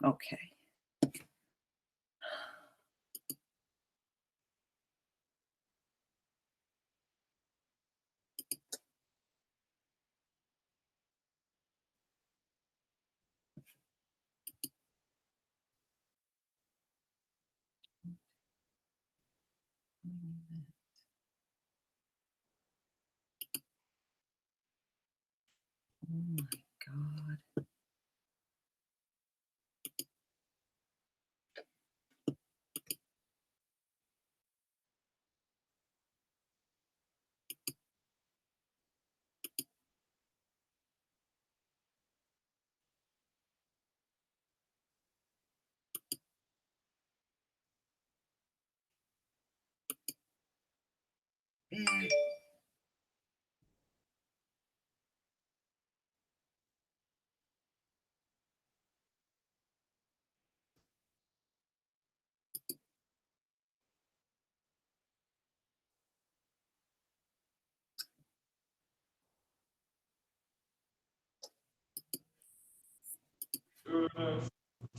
Okay. Oh my God.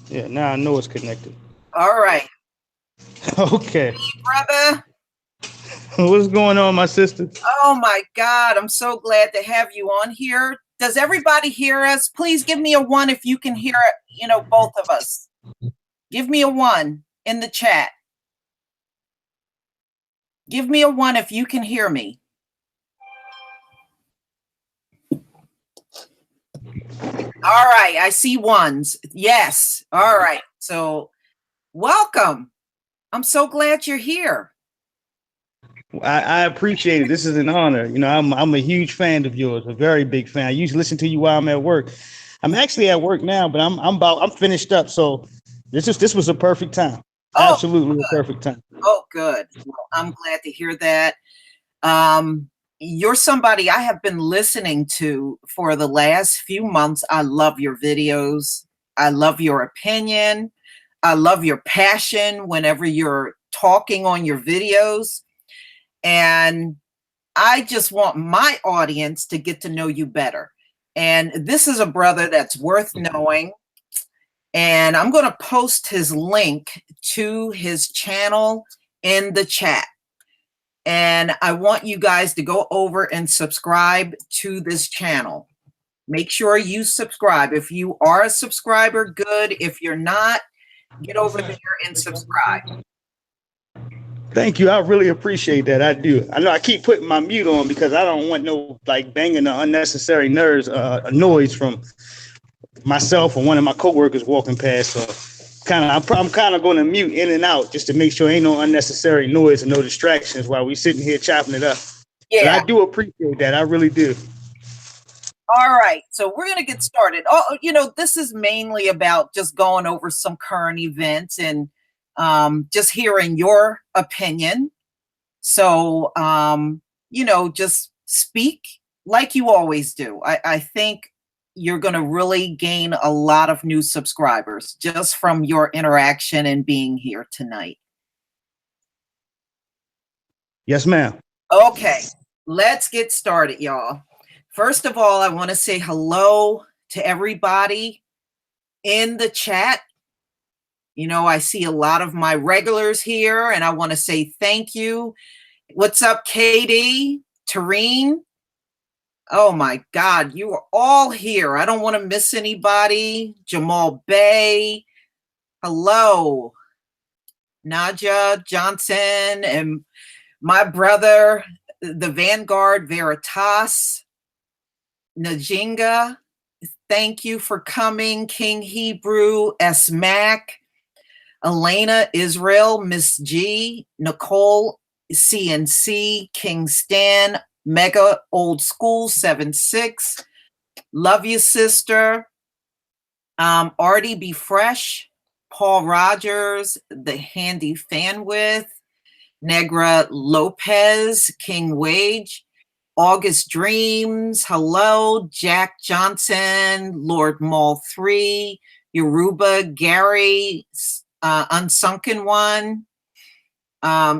Yeah, now I know it's connected. All right. Okay. Hey, brother. What's going on, my sister? Oh my God. I'm so glad to have you on here. Does everybody hear us? Please give me a 1 if you can hear, both of us. Give me a 1 in the chat. Give me a 1 if you can hear me. All right. I see 1s. Yes. All right. So welcome. I'm so glad you're here. I appreciate it. This is an honor. I'm a huge fan of yours, a very big fan. I usually listen to you while I'm at work. I'm actually at work now, but I'm finished up. So this was a perfect time. Oh, Absolutely a perfect time. Oh, good. Well, I'm glad to hear that. You're somebody I have been listening to for the last few months. I love your videos. I love your opinion. I love your passion whenever you're talking on your videos. And I just want my audience to get to know you better. And this is a brother that's worth knowing. And I'm going to post his link to his channel in the chat. And I want you guys to go over and subscribe to this channel. Make sure you subscribe. If you are a subscriber, good. If you're not, get over there and subscribe. Thank you. I really appreciate that. I do. I know I keep putting my mute on because I don't want no banging or unnecessary noise from myself or one of my coworkers walking past. So I'm kind of going to mute in and out just to make sure ain't no unnecessary noise and no distractions while we sitting here chopping it up. Yeah. But I do appreciate that. I really do. All right. So we're going to get started. This is mainly about just going over some current events and just hearing your opinion. So, just speak like you always do. I think you're going to really gain a lot of new subscribers just from your interaction and being here tonight. Yes, ma'am. Okay, let's get started, y'all. First of all, I want to say hello to everybody in the chat. I see a lot of my regulars here, and I want to say thank you. What's up, Katie, Tareen? Oh my God, you are all here. I don't want to miss anybody. Jamal Bay. Hello. Naja Johnson and my brother, the Vanguard Veritas. Najinga. Thank you for coming. King Hebrew, S. Mac. Elena Israel, Miss G. Nicole CNC, King Stan, Mega Old School 76. Love you, sister. Artie Be Fresh, Paul Rogers, The Handy Fan With, Negra Lopez, King Wage, August Dreams, hello, Jack Johnson, Lord Mall 3, Yoruba Gary, Unsunken One,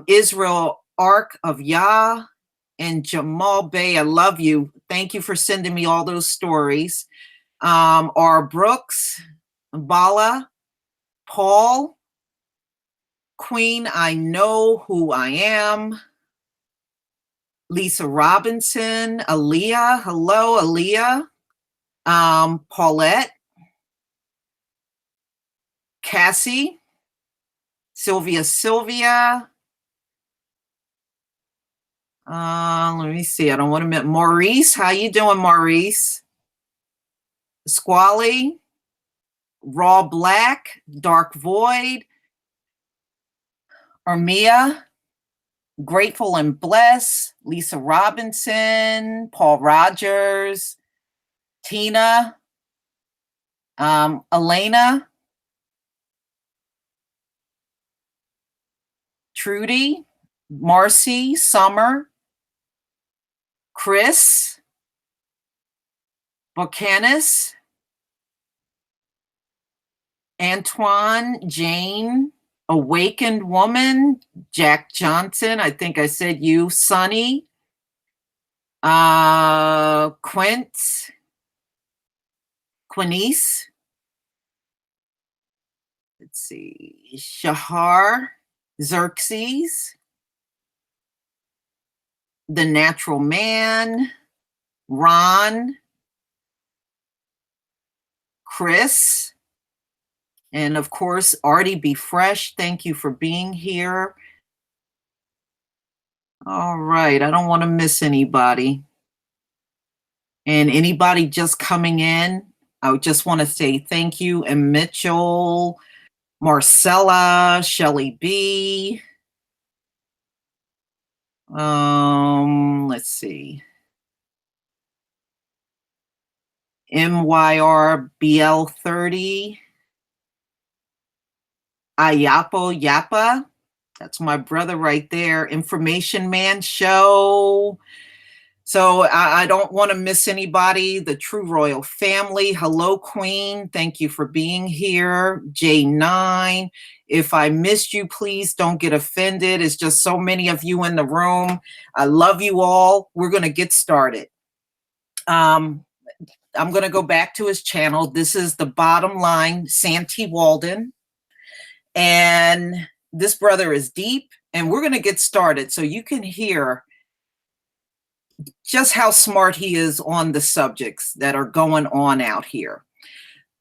Israel Ark of Yah, and Jamal Bay, I love you. Thank you for sending me all those stories. R. Brooks, Bala, Paul, Queen, I Know Who I Am, Lisa Robinson, Aaliyah, hello, Aaliyah, Paulette, Cassie, Sylvia, let me see, I don't want to miss Maurice, how you doing, Maurice? Squally, Raw Black, Dark Void, Armia, Grateful and Blessed, Lisa Robinson, Paul Rogers, Tina, Elena, Trudy, Marcy, Summer, Chris, Buchanis, Antoine, Jane, Awakened Woman, Jack Johnson, I think I said you, Sonny, Quince, Quinice, let's see, Shahar, Xerxes, The Natural Man, Ron, Chris, and of course, Artie Be Fresh. Thank you for being here. All right, I don't want to miss anybody. And anybody just coming in, I just want to say thank you. And Mitchell, Marcella, Shelly B. Let's see. MYRBL30. Ayapo Yapa. That's my brother right there. Information Man Show. So I don't want to miss anybody. The True Royal Family. Hello, Queen. Thank you for being here. J9. If I missed you, please don't get offended. It's just so many of you in the room. I love you all. We're going to get started. I'm going to go back to his channel. This is The Bottom Line, Santee Walden. And this brother is deep, and we're going to get started so you can hear just how smart he is on the subjects that are going on out here.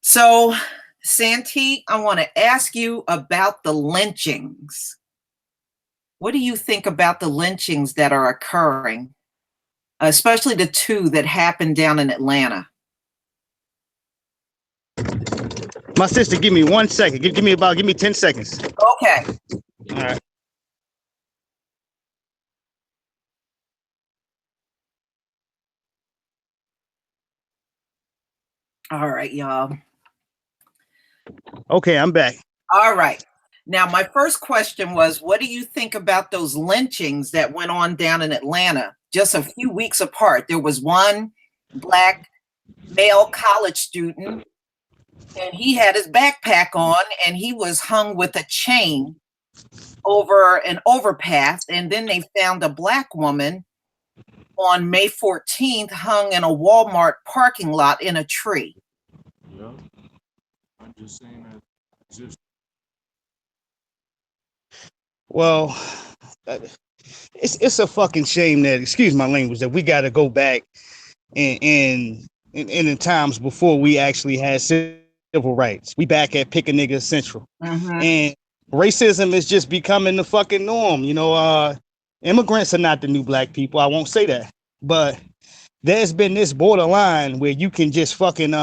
So, Santee, I want to ask you about the lynchings. What do you think about the lynchings that are occurring, especially the two that happened down in Atlanta? My sister, give me 1 second. Give me 10 seconds. Okay. All right. All right, y'all. Okay, I'm back. All right. Now, my first question was, what do you think about those lynchings that went on down in Atlanta just a few weeks apart? There was one Black male college student, and he had his backpack on, and he was hung with a chain over an overpass. And then they found a Black woman on May 14th hung in a Walmart parking lot in a tree. Yeah, I'm just saying that. Well, it's a fucking shame that, excuse my language, that we got to go back in the times before we actually had civil rights. We back at pick a nigga central. Mm-hmm. And racism is just becoming the fucking norm. You know, immigrants are not the new Black people. I won't say that. But there's been this borderline where you can just fucking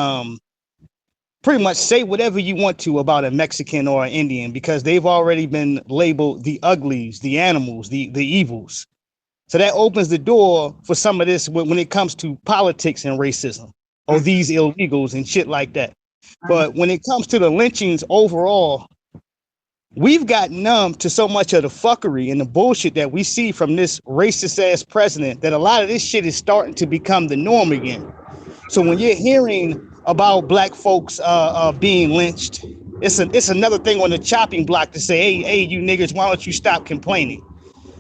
pretty much say whatever you want to about a Mexican or an Indian, because they've already been labeled the uglies, the animals, the evils. So that opens the door for some of this when it comes to politics and racism, or these illegals and shit like that. But when it comes to the lynchings overall, we've got numb to so much of the fuckery and the bullshit that we see from this racist ass president that a lot of this shit is starting to become the norm again. So when you're hearing about Black folks being lynched, it's another thing on the chopping block to say, hey, you niggas, why don't you stop complaining?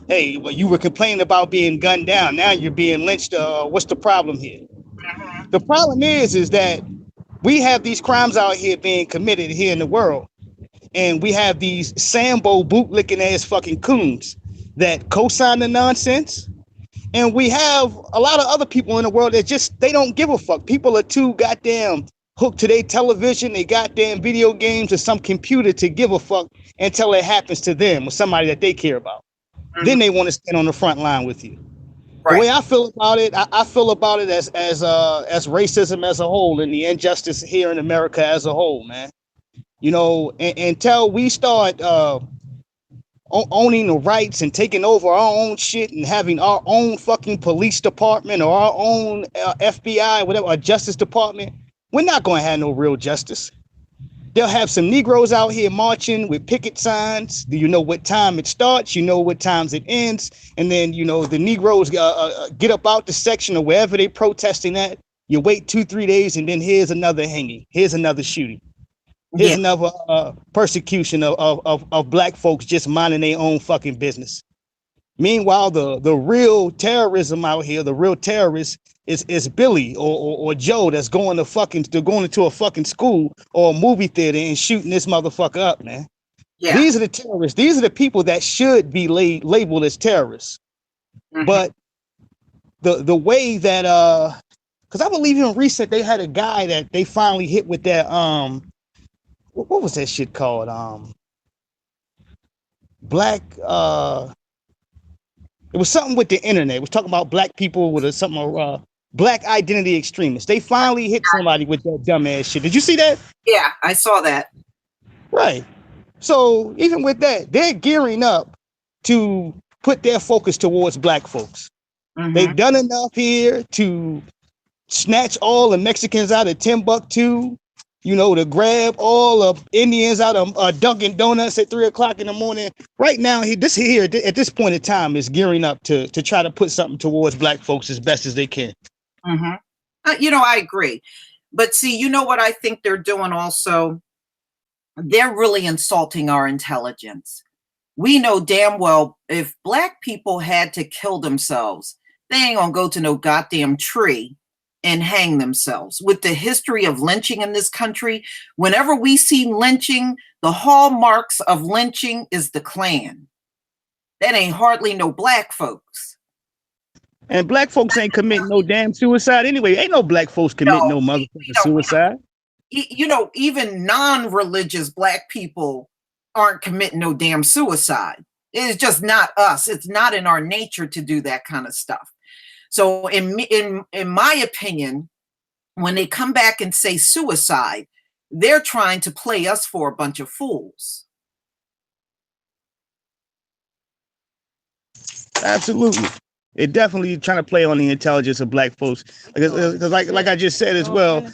Hey, well, you were complaining about being gunned down. Now you're being lynched. What's the problem here? The problem is that we have these crimes out here being committed here in the world. And we have these Sambo bootlicking ass fucking coons that co-sign the nonsense. And we have a lot of other people in the world that just, they don't give a fuck. People are too goddamn hooked to their television, they goddamn video games, or some computer to give a fuck until it happens to them or somebody that they care about. Mhm. Then they want to stand on the front line with you. Right. The way I feel about it, I feel about it as racism as a whole and the injustice here in America as a whole, man. You know, until we start owning the rights and taking over our own shit and having our own fucking police department or our own FBI, whatever, our Justice Department, we're not going to have no real justice. They'll have some Negroes out here marching with picket signs. Do you know what time it starts? You know what times it ends. And then, you know, the Negroes get up out the section or wherever they protesting at. You wait 2-3 days and then here's another hanging. Here's another shooting. Here's another persecution of black folks just minding their own fucking business. Meanwhile, the real terrorism out here, the real terrorists is Billy or Joe that's going into a fucking school or a movie theater and shooting this motherfucker up, man. Yeah. These are the terrorists. These are the people that should be labeled as terrorists. Mm-hmm. But the way that because I believe in recent they had a guy that they finally hit with that what was that shit called? Black it was something with the internet. It was talking about black people with something black identity extremists. They finally hit somebody with that dumbass shit. Did you see that? Yeah, I saw that. Right. So even with that, they're gearing up to put their focus towards black folks. Mm-hmm. They've done enough here to snatch all the Mexicans out of Timbuktu, you know, to grab all the Indians out of Dunkin' Donuts at 3 o'clock in the morning. Right now, this here at this point in time is gearing up to try to put something towards black folks as best as they can. Mm-hmm. You know, I agree. But see, you know what I think they're doing also? They're really insulting our intelligence. We know damn well if black people had to kill themselves, they ain't gonna go to no goddamn tree and hang themselves. With the history of lynching in this country, whenever we see lynching, the hallmarks of lynching is the Klan. That ain't hardly no black folks. And black folks ain't committing no damn suicide anyway. Ain't no black folks committing no motherfucking suicide. You know, even non-religious black people aren't committing no damn suicide. It's just not us. It's not in our nature to do that kind of stuff. So in my opinion, when they come back and say suicide, they're trying to play us for a bunch of fools. Absolutely. It definitely trying to play on the intelligence of black folks. Because like I just said as well,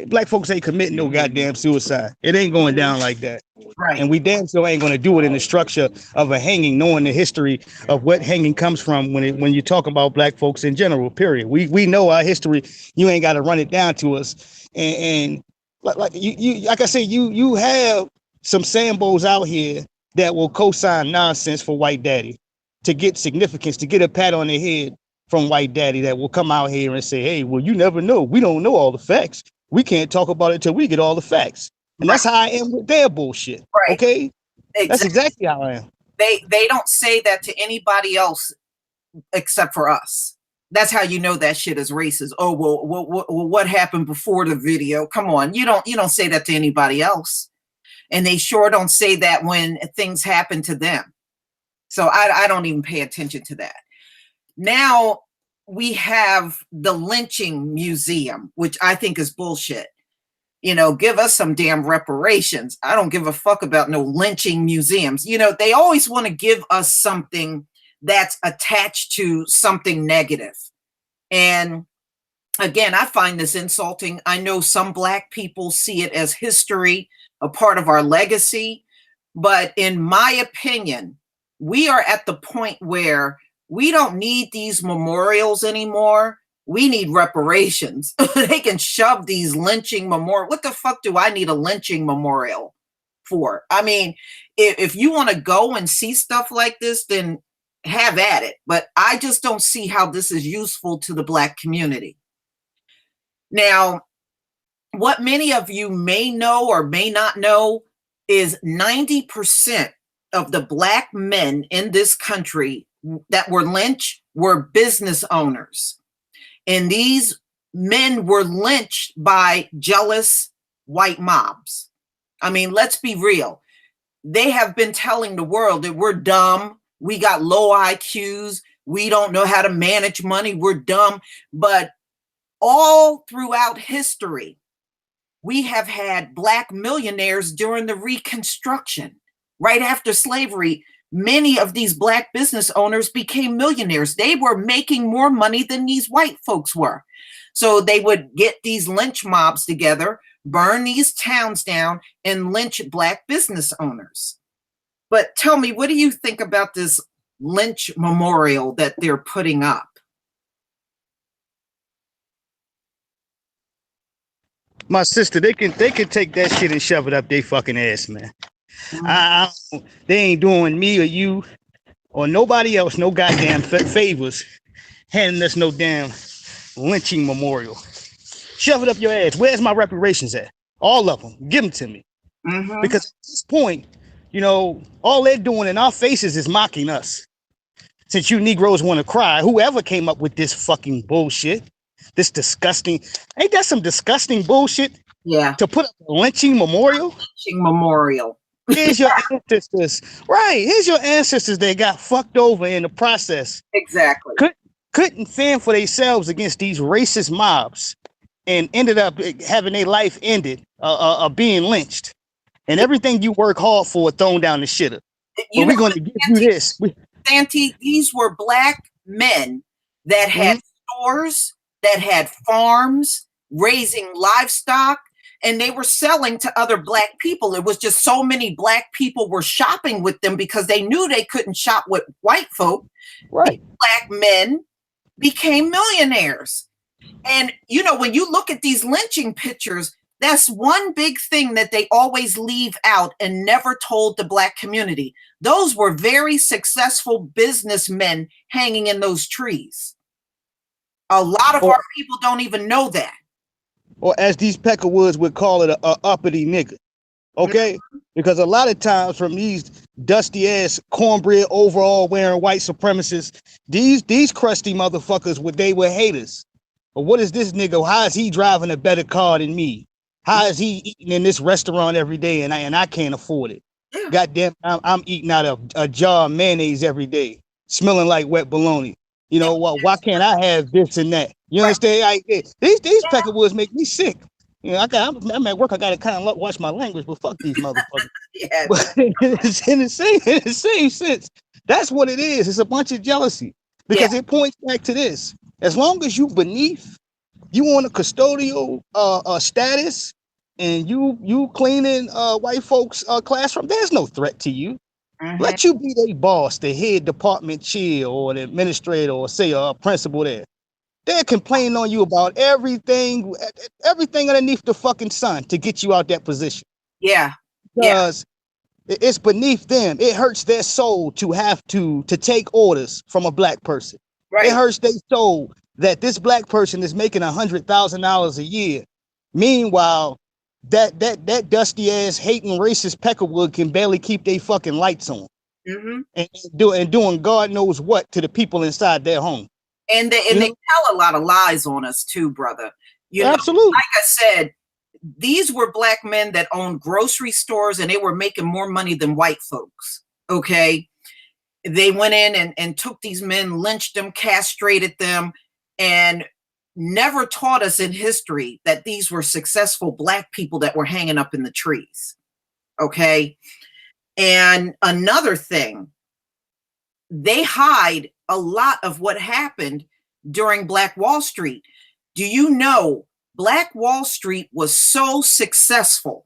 black folks ain't committing no goddamn suicide. It ain't going down like that. Right. And we damn sure ain't going to do it in the structure of a hanging, knowing the history of what hanging comes from when you talk about black folks in general, period. We know our history. You ain't got to run it down to us. And like you like I said, you have some Sambos out here that will co-sign nonsense for white daddy to get significance, to get a pat on their head from white daddy that will come out here and say, hey, well, you never know. We don't know all the facts. We can't talk about it till we get all the facts. And that's how I am with their bullshit. Right. Okay? Exactly. That's exactly how I am. They don't say that to anybody else except for us. That's how you know that shit is racist. Oh, well, what happened before the video? Come on. You don't say that to anybody else. And they sure don't say that when things happen to them. So I don't even pay attention to that. Now we have the lynching museum, which I think is bullshit. You know, give us some damn reparations. I don't give a fuck about no lynching museums. You know, they always want to give us something that's attached to something negative. And again, I find this insulting. I know some black people see it as history, a part of our legacy. But in my opinion, we are at the point where we don't need these memorials anymore. We need reparations. They can shove these lynching memorial. What the fuck do I need a lynching memorial for? I mean, if you want to go and see stuff like this, then have at it. But I just don't see how this is useful to the black community. Now, what many of you may know or may not know is 90% of the black men in this country that were lynched were business owners. And these men were lynched by jealous white mobs. I mean, let's be real. They have been telling the world that we're dumb, we got low IQs, we don't know how to manage money, we're dumb. But all throughout history, we have had black millionaires during the Reconstruction. Right after slavery, many of these black business owners became millionaires. They were making more money than these white folks were. So they would get these lynch mobs together, burn these towns down, and lynch black business owners. But tell me, what do you think about this lynch memorial that they're putting up? My sister, they can take that shit and shove it up their fucking ass, man. They ain't doing me or you or nobody else no goddamn favors handing us no damn lynching memorial. Shove it up your ass. Where's my reparations at? All of them. Give them to me. Because at this point, you know, all they're doing in our faces is mocking us. Since you Negroes want to cry, whoever came up with this fucking bullshit, this disgusting, ain't that some disgusting bullshit? Yeah. To put up a lynching memorial? Lynching memorial. Here's your ancestors. Right. Here's your ancestors that got fucked over in the process. Exactly. Couldn't fend for themselves against these racist mobs and ended up having their life ended, being lynched. And everything you work hard for thrown down the shitter. But we're going to give you this. Santee, these were black men that had stores, that had farms, raising livestock, and they were selling to other black people. It was just so many black people were shopping with them because they knew they couldn't shop with white folk. Right. Black men became millionaires. And, you know, when you look at these lynching pictures, that's one big thing that they always leave out and never told the black community. Those were very successful businessmen hanging in those trees. A lot of our people don't even know that. Or as these Peckerwoods would call it, a uppity nigga. Okay? Because a lot of times from these dusty ass cornbread overall wearing white supremacists, these crusty motherfuckers, they were haters. But what is this nigga? How is he driving a better car than me? How is he eating in this restaurant every day and I can't afford it? Yeah. Goddamn, I'm eating out of a jar of mayonnaise every day, smelling like wet bologna. You know, why can't I have this and that? You understand? These Peckerwoods make me sick. You know, I'm at work. I got to kind of watch my language, but fuck these motherfuckers. Yeah. But it's in the same sense. That's what it is. It's a bunch of jealousy because it points back to this. As long as you beneath, you on a custodial status, and you cleaning white folks' classroom, there's no threat to you. Let you be their boss, the head department chair, or the administrator, or say a principal there. They're complaining on you about everything underneath the fucking sun to get you out that position. Yeah. Because it's beneath them. It hurts their soul to have to take orders from a black person. Right. It hurts their soul that this black person is making $100,000 a year. Meanwhile, that dusty ass hating racist Peckerwood can barely keep their fucking lights on, and doing God knows what to the people inside their home. And they tell a lot of lies on us too, brother. You know, absolutely. Like I said, these were black men that owned grocery stores, and they were making more money than white folks. Okay, they went in and took these men, lynched them, castrated them, and never taught us in history that these were successful black people that were hanging up in the trees. Okay. And another thing, they hide a lot of what happened during Black Wall Street. Do you know Black Wall Street was so successful?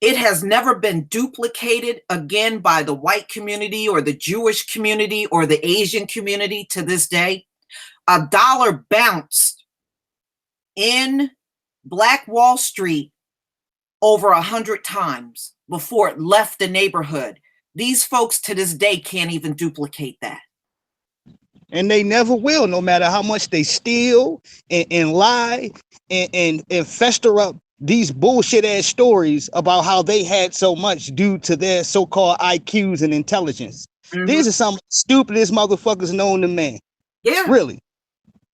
It has never been duplicated again by the white community or the Jewish community or the Asian community to this day. A dollar bounced in Black Wall Street over 100 times before it left the neighborhood. These folks to this day can't even duplicate that. And they never will, no matter how much they steal and lie and fester up these bullshit ass stories about how they had so much due to their so-called IQs and intelligence. Mhm. These are some of the stupidest motherfuckers known to man. Yeah. Really.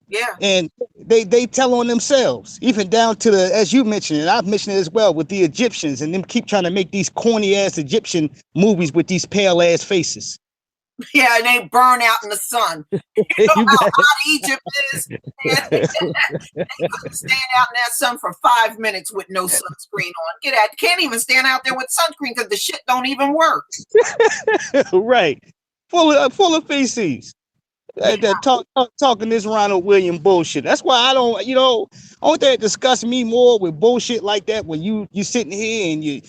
Yeah. And they tell on themselves, even down to the, as you mentioned, and I've mentioned it as well, with the Egyptians, and them keep trying to make these corny ass Egyptian movies with these pale ass faces. Yeah, and they burn out in the sun. You know You how bet. hot Egypt is? And they couldn't stand out in that sun for 5 minutes with no sunscreen on. Get out. Can't even stand out there with sunscreen because the shit don't even work. Right. Full of feces. Yeah. That talking this Ronald William bullshit. That's why I don't, only thing that disgusts me more with bullshit like that, when you sitting here and you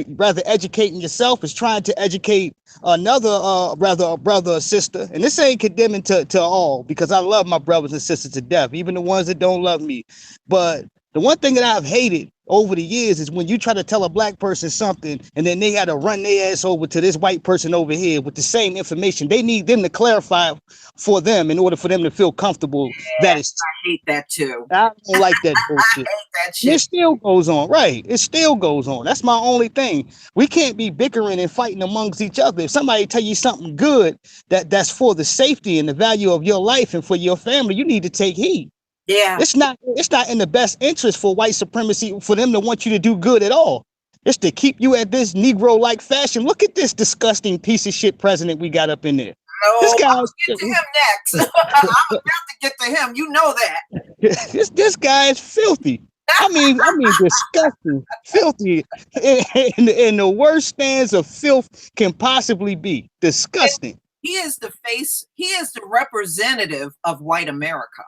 rather educating yourself is trying to educate another rather a brother or sister. And this ain't condemning to all, because I love my brothers and sisters to death, even the ones that don't love me. But the one thing that I've hated over the years is when you try to tell a black person something and then they got to run their ass over to this white person over here with the same information. They need them to clarify for them in order for them to feel comfortable. Yeah, That is, I hate that too. I don't like that I bullshit. hate that It shit. still goes on, right? It still goes on. That's my only thing. We can't be bickering and fighting amongst each other. If somebody tell you something good that's for the safety and the value of your life and for your family, you need to take heed. Yeah. It's not in the best interest for white supremacy for them to want you to do good at all. It's to keep you at this Negro-like fashion. Look at this disgusting piece of shit president we got up in there. No, This guy, I'll get to him next. I'm about to get to him. You know that. this guy is filthy. I mean disgusting, filthy, in the worst stands of filth can possibly be. Disgusting. He is the face. He is the representative of white America.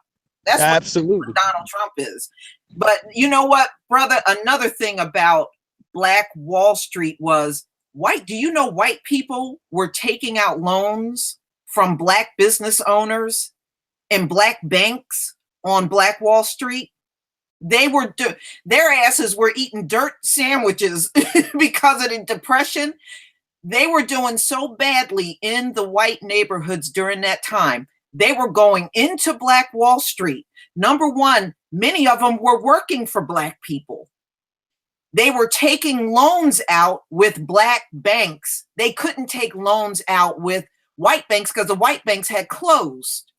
That's Absolutely what Donald Trump is. But you know what, brother? Another thing about Black Wall Street was do you know white people were taking out loans from black business owners and black banks on Black Wall Street? They were their asses were eating dirt sandwiches because of the depression. They were doing so badly in the white neighborhoods during that time. They were going into Black Wall Street. Number one, many of them were working for black people. They were taking loans out with black banks. They couldn't take loans out with white banks because the white banks had closed.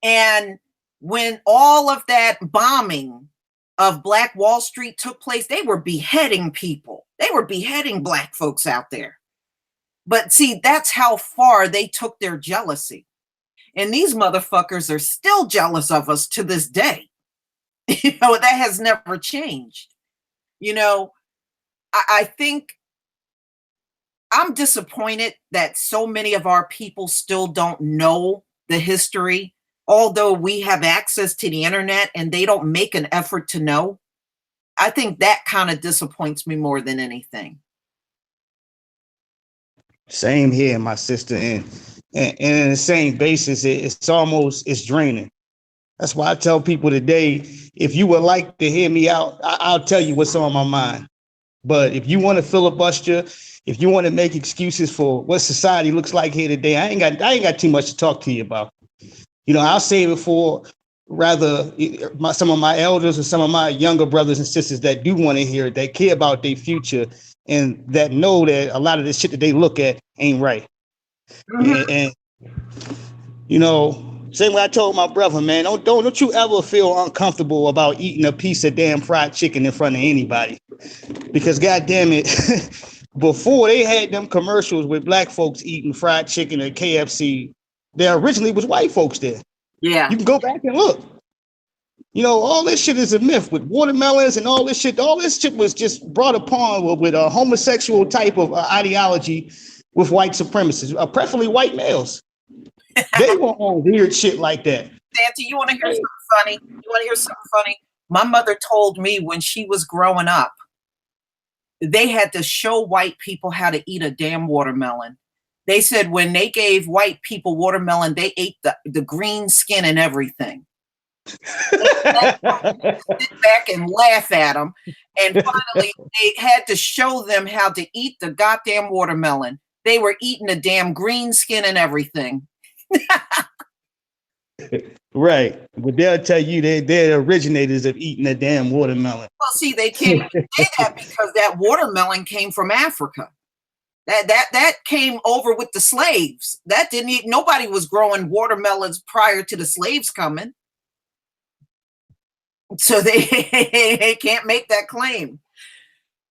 And when all of that bombing of Black Wall Street took place, they were beheading people. They were beheading black folks out there. But see, that's how far they took their jealousy. And these motherfuckers are still jealous of us to this day. You know, that has never changed. You know, I think I'm disappointed that so many of our people still don't know the history, although we have access to the internet and they don't make an effort to know. I think that kind of disappoints me more than anything. Same here, my sister, and in the same basis, it's draining. That's why I tell people today, if you would like to hear me out, I'll tell you what's on my mind. But if you want to filibuster, if you want to make excuses for what society looks like here today, I ain't got too much to talk to you about. You know, I'll save it for rather some of my elders or some of my younger brothers and sisters that do want to hear it, that care about their future and that know that a lot of this shit that they look at ain't right. Mm-hmm. And you know, same way I told my brother, man, don't you ever feel uncomfortable about eating a piece of damn fried chicken in front of anybody. Because goddamn it, before they had them commercials with black folks eating fried chicken at KFC, there originally was white folks there. Yeah. You can go back and look. You know, all this shit is a myth with watermelons and all this shit. All this shit was just brought upon with a homosexual type of ideology with white supremacists, preferably white males. They were on weird shit like that. Santee, you want to hear something funny? You want to hear something funny? My mother told me when she was growing up, they had to show white people how to eat a damn watermelon. They said when they gave white people watermelon, they ate the green skin and everything. They sit back and laugh at them. And finally, they had to show them how to eat the goddamn watermelon. They were eating the damn green skin and everything. Right. But they'll tell you they're the originators of eating a damn watermelon. Well, see, they can't say that because that watermelon came from Africa. That came over with the slaves. That didn't eat, nobody was growing watermelons prior to the slaves coming. So they can't make that claim.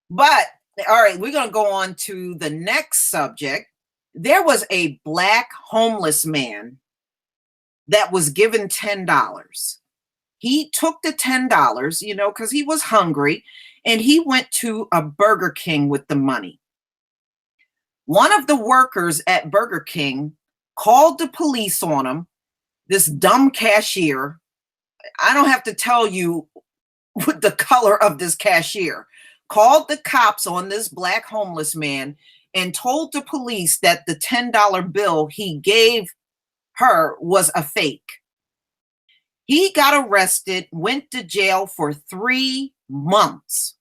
But all right, we're going to go on to the next subject. There was a black homeless man that was given $10. He took the $10, because he was hungry, and he went to a Burger King with the money. One of the workers at Burger King called the police on him, this dumb cashier. I don't have to tell you what the color of this cashier. Called the cops on this black homeless man and told the police that the $10 bill he gave her was a fake. He got arrested, went to jail for 3 months.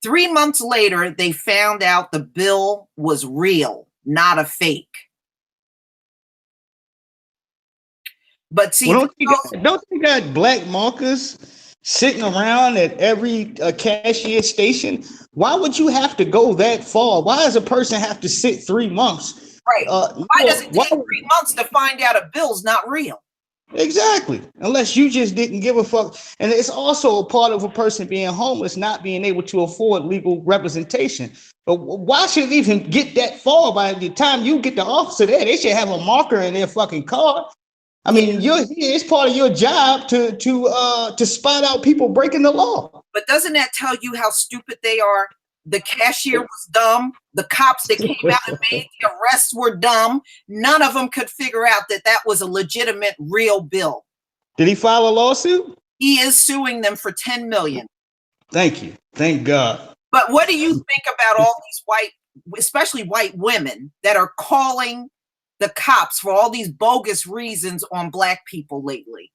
3 months later, they found out the bill was real, not a fake. But see, Well, don't you got black markers sitting around at every cashier station? Why would you have to go that far? Why does a person have to sit 3 months? Right. Why does it take 3 months to find out a bill's not real? Exactly. Unless you just didn't give a fuck. And it's also a part of a person being homeless, not being able to afford legal representation. But why should it even get that far? By the time you get the officer there, they should have a marker in their fucking car. I mean, you're here. It's part of your job to spot out people breaking the law. But doesn't that tell you how stupid they are? The cashier was dumb. The cops that came out and made the arrests were dumb. None of them could figure out that that was a legitimate, real bill. Did he file a lawsuit? He is suing them for $10 million. Thank you. Thank God. But what do you think about all these white, especially white women, that are calling the cops for all these bogus reasons on black people lately?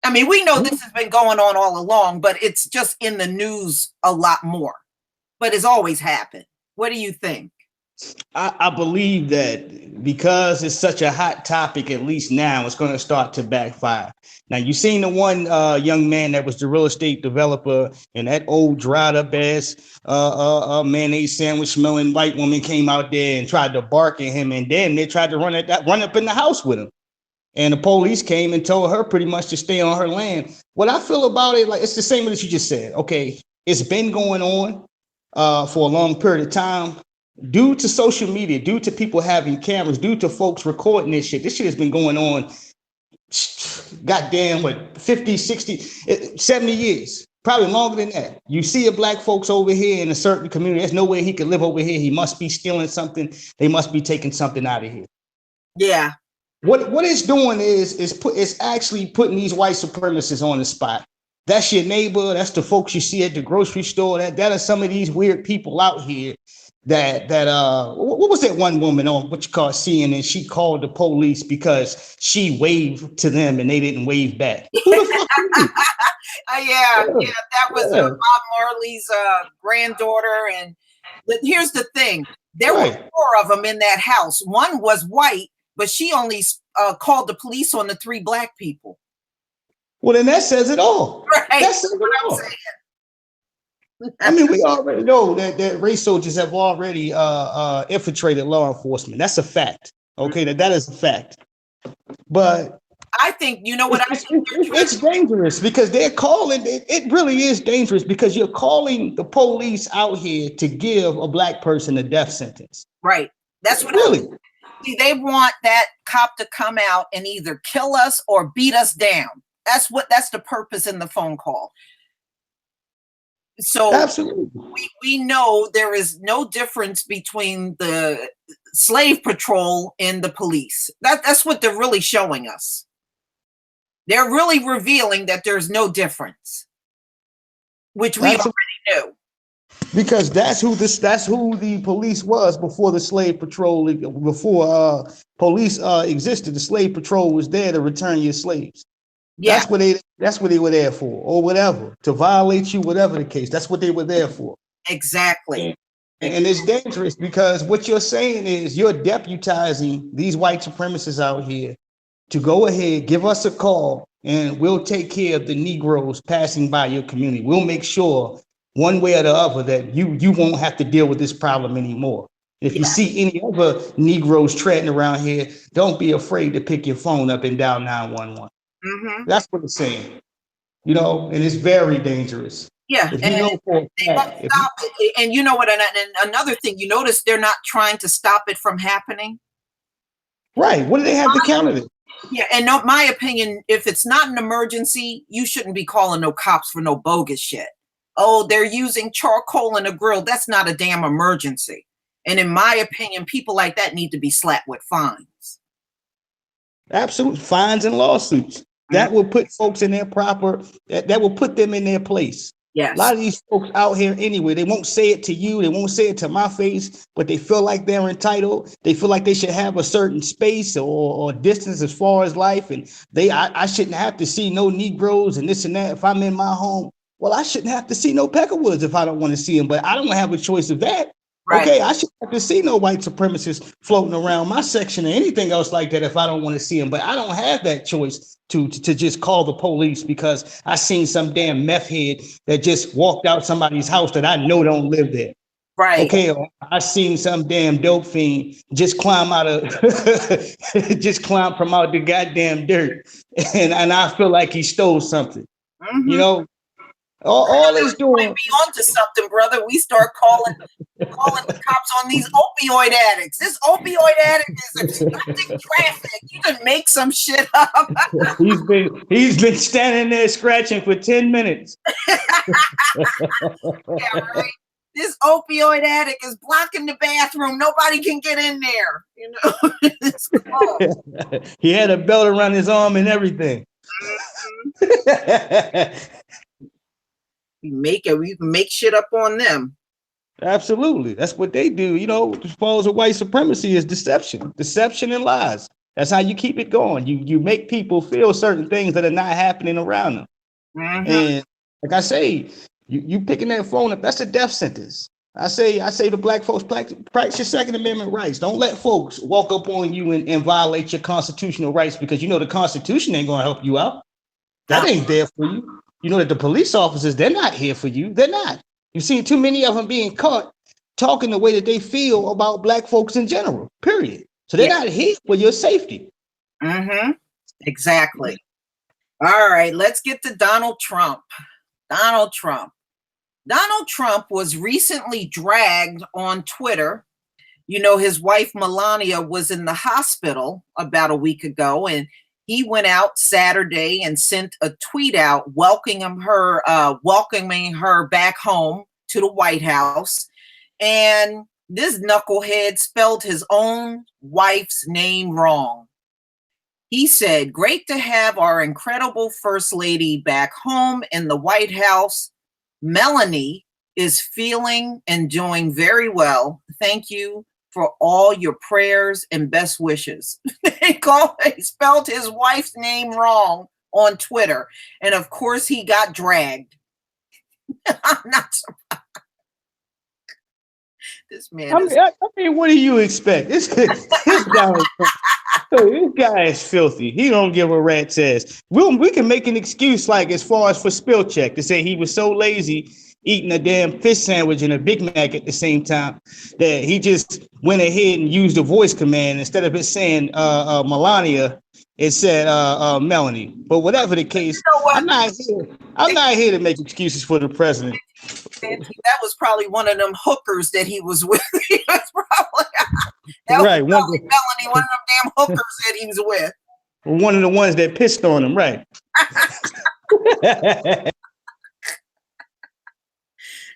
I mean, we know this has been going on all along, but it's just in the news a lot more. But it's always happened. What do you think? I believe that because it's such a hot topic, at least now, it's going to start to backfire. Now, you seen the one young man that was the real estate developer, and that old dried up ass mayonnaise sandwich smelling white woman came out there and tried to bark at him, and then they tried to run up in the house with him. And the police came and told her pretty much to stay on her land. What I feel about it, like, it's the same as you just said. Okay, it's been going on for a long period of time. Due to social media, due to people having cameras, due to folks recording this shit has been going on, goddamn, 50, 60, 70 years, probably longer than that. You see a black folks over here in a certain community, there's no way he could live over here. He must be stealing something. They must be taking something out of here. Yeah. What it's doing is actually putting these white supremacists on the spot. That's your neighbor. That's the folks you see at the grocery store. That are some of these weird people out here that what was that one woman on what you call CNN? She called the police because she waved to them and they didn't wave back. Who the fuck are you? Yeah, that was Bob Marley's granddaughter. And here's the thing: there were 4 of them in that house. One was white, but she only called the police on the 3 black people. Well, then that says it all. Right. That says it all. I mean, we already know that race soldiers have already infiltrated law enforcement. That's a fact. Okay, that is a fact. But I think, you know what I think? It's dangerous because they're calling. It really is dangerous because you're calling the police out here to give a black person a death sentence. Right. That's what really. See, they want that cop to come out and either kill us or beat us down. That's the purpose in the phone call. So absolutely, we know there is no difference between the slave patrol and the police. That's what they're really showing us. They're really revealing that there's no difference, which we already knew. Because that's who the police was before the slave patrol, before police existed. The slave patrol was there to return your slaves. Yeah. That's what they were there for, or whatever, to violate you, whatever the case. That's what they were there for. Exactly. And it's dangerous because what you're saying is you're deputizing these white supremacists out here to go ahead, give us a call, and we'll take care of the Negroes passing by your community. We'll make sure one way or the other that you won't have to deal with this problem anymore. If you see any other Negroes treading around here, don't be afraid to pick your phone up and dial 911. That's what it's saying, you know, and it's very dangerous. Yeah, if and you know for they won't stop it. And you know what? And another thing, you notice they're not trying to stop it from happening. Right. What do they have to counter it? Yeah, and no, my opinion, if it's not an emergency, you shouldn't be calling no cops for no bogus shit. Oh, they're using charcoal in a grill. That's not a damn emergency. And in my opinion, people like that need to be slapped with fines. Absolute fines and lawsuits. That will put folks in their proper, that will put them in their place. Yes. A lot of these folks out here anyway, they won't say it to you, they won't say it to my face, but they feel like they're entitled. They feel like they should have a certain space or distance as far as life. And I shouldn't have to see no Negroes and this and that if I'm in my home. Well, I shouldn't have to see no Peckerwoods if I don't want to see them, but I don't have a choice of that. Right. Okay, I shouldn't have to see no white supremacists floating around my section or anything else like that if I don't want to see them. But I don't have that choice to just call the police because I seen some damn meth head that just walked out somebody's house that I know don't live there. Right. Okay, or I seen some damn dope fiend just climb out of just climb from out the goddamn dirt, and I feel like he stole something. You know. All it's doing. Might be onto something, brother. We start calling the cops on these opioid addicts. This opioid addict is obstructing traffic. You can make some shit up. he's been standing there scratching for 10 minutes. Yeah, right. This opioid addict is blocking the bathroom. Nobody can get in there. You know, it's cool. He had a belt around his arm and everything. We can make shit up on them. Absolutely. That's what they do. You know, as far as white supremacy is deception and lies. That's how you keep it going. You make people feel certain things that are not happening around them. And like I say, you picking that phone up, that's a death sentence. I say to black folks, practice your Second Amendment rights. Don't let folks walk up on you and violate your constitutional rights because you know the Constitution ain't gonna help you out. That ain't there for you. You know that the police officers, they're not here for you. They're not. You've seen too many of them being caught talking the way that they feel about black folks in general, period. So they're not here for your safety. Exactly. All right, let's get to Donald Trump. Donald Trump was recently dragged on Twitter. You know, his wife, Melania, was in the hospital about a week ago, and he went out Saturday and sent a tweet out welcoming her back home to the White House. And this knucklehead spelled his own wife's name wrong. He said, "Great to have our incredible First Lady back home in the White House. Melanie is feeling and doing very well. Thank you for all your prayers and best wishes." He spelled his wife's name wrong on Twitter. And of course, he got dragged. I'm not surprised. This man I mean, what do you expect? This guy is filthy. He don't give a rat's ass. We can make an excuse, like as far as for spell check, to say he was so lazy eating a damn fish sandwich and a Big Mac at the same time that he just went ahead and used the voice command. Instead of it saying Melania, it said Melanie. But whatever the case, you know, I'm not here to make excuses for the president. That was probably one of them hookers that he was with. Melanie, one of them damn hookers that he was with. One of the ones that pissed on him, right?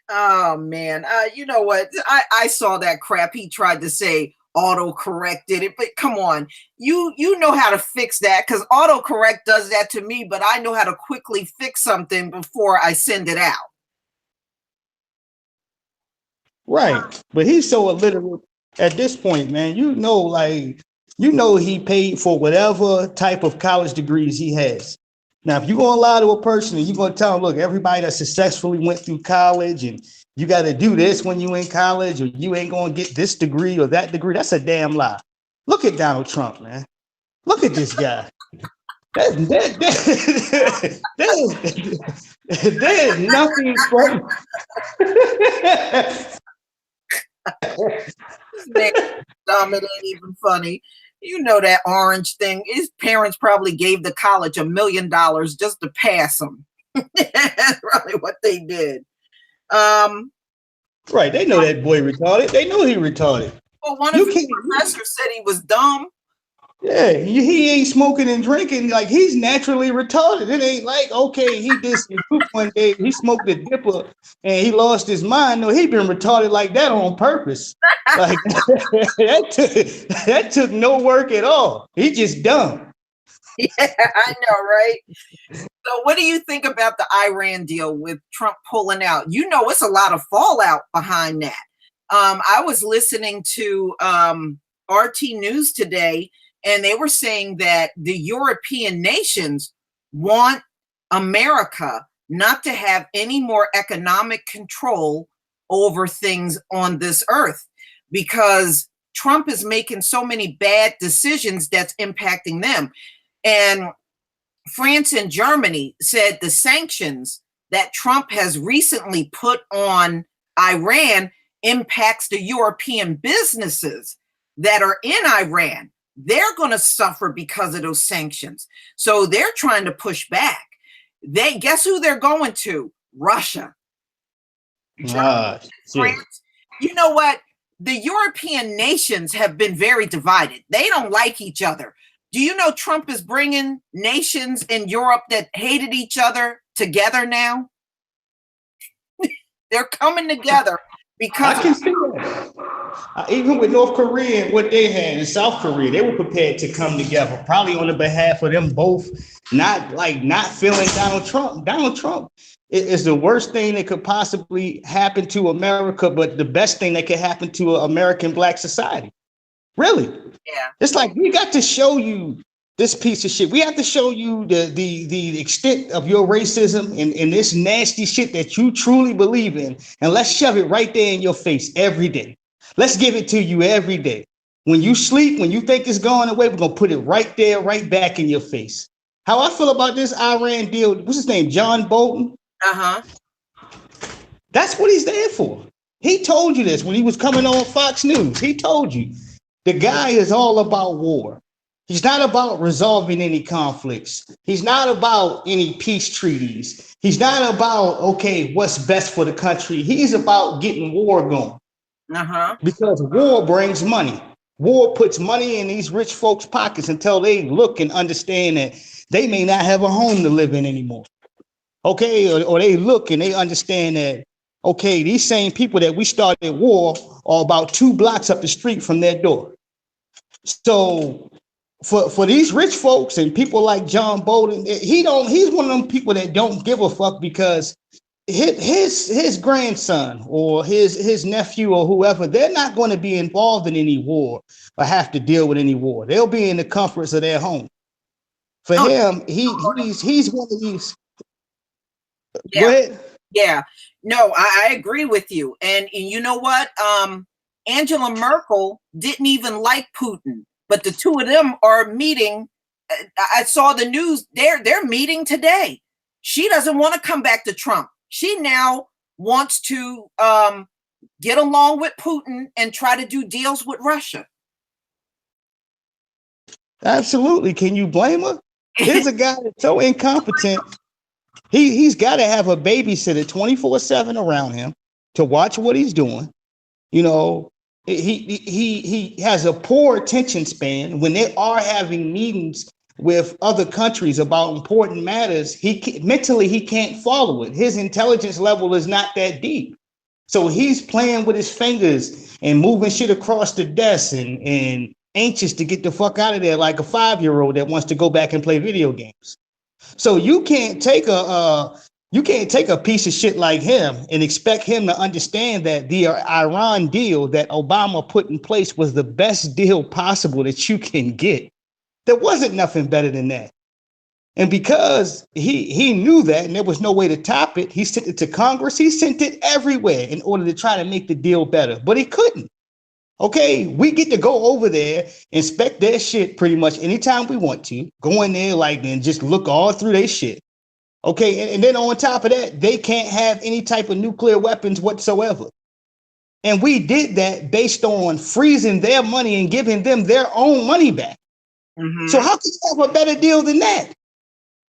Oh man, you know what? I saw that crap. He tried to say auto-corrected it, but come on, you know how to fix that, because autocorrect does that to me, but I know how to quickly fix something before I send it out. Right, but he's so illiterate at this point, man. You know, he paid for whatever type of college degrees he has. Now, if you're going to lie to a person and you're going to tell them, look, everybody that successfully went through college and you got to do this when you in college, or you ain't going to get this degree or that degree, that's a damn lie. Look at Donald Trump, man. Look at this guy. There's nothing funny. This man, it ain't even funny. You know that orange thing. His parents probably gave the college $1 million just to pass him. That's probably what they did. Right, they know that boy retarded. They know he retarded. Well, one of his professors said he was dumb. Yeah, he ain't smoking and drinking. Like, he's naturally retarded. It ain't like, okay, he did some poop one day, he smoked a dipper and he lost his mind. No, he been retarded like that on purpose. Like that took no work at all. He just dumb. Yeah, I know, right? So what do you think about the Iran deal with Trump pulling out? You know, it's a lot of fallout behind that. I was listening to RT News today, and they were saying that the European nations want America not to have any more economic control over things on this earth because Trump is making so many bad decisions that's impacting them. And France and Germany said the sanctions that Trump has recently put on Iran impacts the European businesses that are in Iran. They're going to suffer because of those sanctions. So they're trying to push back. They guess who they're going to? Russia. France. You know what? The European nations have been very divided. They don't like each other. Do you know Trump is bringing nations in Europe that hated each other together now? They're coming together because I can see that. Even with North Korea and what they had in South Korea, they were prepared to come together, probably on the behalf of them both, not feeling Donald Trump. Donald Trump is the worst thing that could possibly happen to America, but the best thing that could happen to American Black society. Really? Yeah. It's like, we got to show you this piece of shit. We have to show you the extent of your racism and this nasty shit that you truly believe in. And let's shove it right there in your face every day. Let's give it to you every day. When you sleep, when you think it's going away, we're going to put it right there, right back in your face. How I feel about this Iran deal, what's his name? John Bolton? Uh-huh. That's what he's there for. He told you this when he was coming on Fox News. He told you. The guy is all about war. He's not about resolving any conflicts. He's not about any peace treaties. He's not about, okay, what's best for the country. He's about getting war going. Uh-huh. Because war brings money. War puts money in these rich folks' pockets until they look and understand that they may not have a home to live in anymore. Okay, or they look and they understand that, okay, these same people that we started war are about 2 blocks up the street from their door. So for these rich folks and people like John Bolton, he's one of them people that don't give a fuck because his grandson or his nephew or whoever, they're not going to be involved in any war or have to deal with any war. They'll be in the comforts of their home. For him, he's one of these. Yeah. Go ahead. Yeah. No, I agree with you. And you know what? Angela Merkel didn't even like Putin, but the two of them are meeting. I saw the news. They're meeting today. She doesn't want to come back to Trump. She now wants to get along with Putin and try to do deals with Russia. Absolutely. Can you blame her? Here's a guy that's so incompetent. He's got to have a babysitter 24/7 around him to watch what he's doing. You know, he has a poor attention span. When they are having meetings with other countries about important matters, mentally he can't follow it. His intelligence level is not that deep. So he's playing with his fingers and moving shit across the desk and anxious to get the fuck out of there like a 5-year-old that wants to go back and play video games. So you can't take a piece of shit like him and expect him to understand that the Iran deal that Obama put in place was the best deal possible that you can get. There wasn't nothing better than that. And because he knew that and there was no way to top it, he sent it to Congress. He sent it everywhere in order to try to make the deal better, but he couldn't. Okay, we get to go over there, inspect their shit pretty much anytime we want to. Go in there and just look all through their shit. Okay, and then on top of that, they can't have any type of nuclear weapons whatsoever. And we did that based on freezing their money and giving them their own money back. Mm-hmm. So how can you have a better deal than that?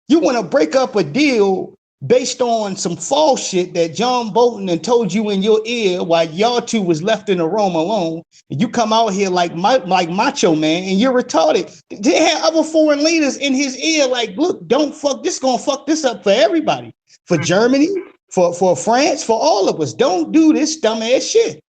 You want to break up a deal based on some false shit that John Bolton and told you in your ear while y'all two was left in the room alone. And you come out here like Macho Man and you're retarded. They had other foreign leaders in his ear like, look, don't fuck this, gonna fuck this up for everybody. For Germany, for France, for all of us. Don't do this dumbass shit.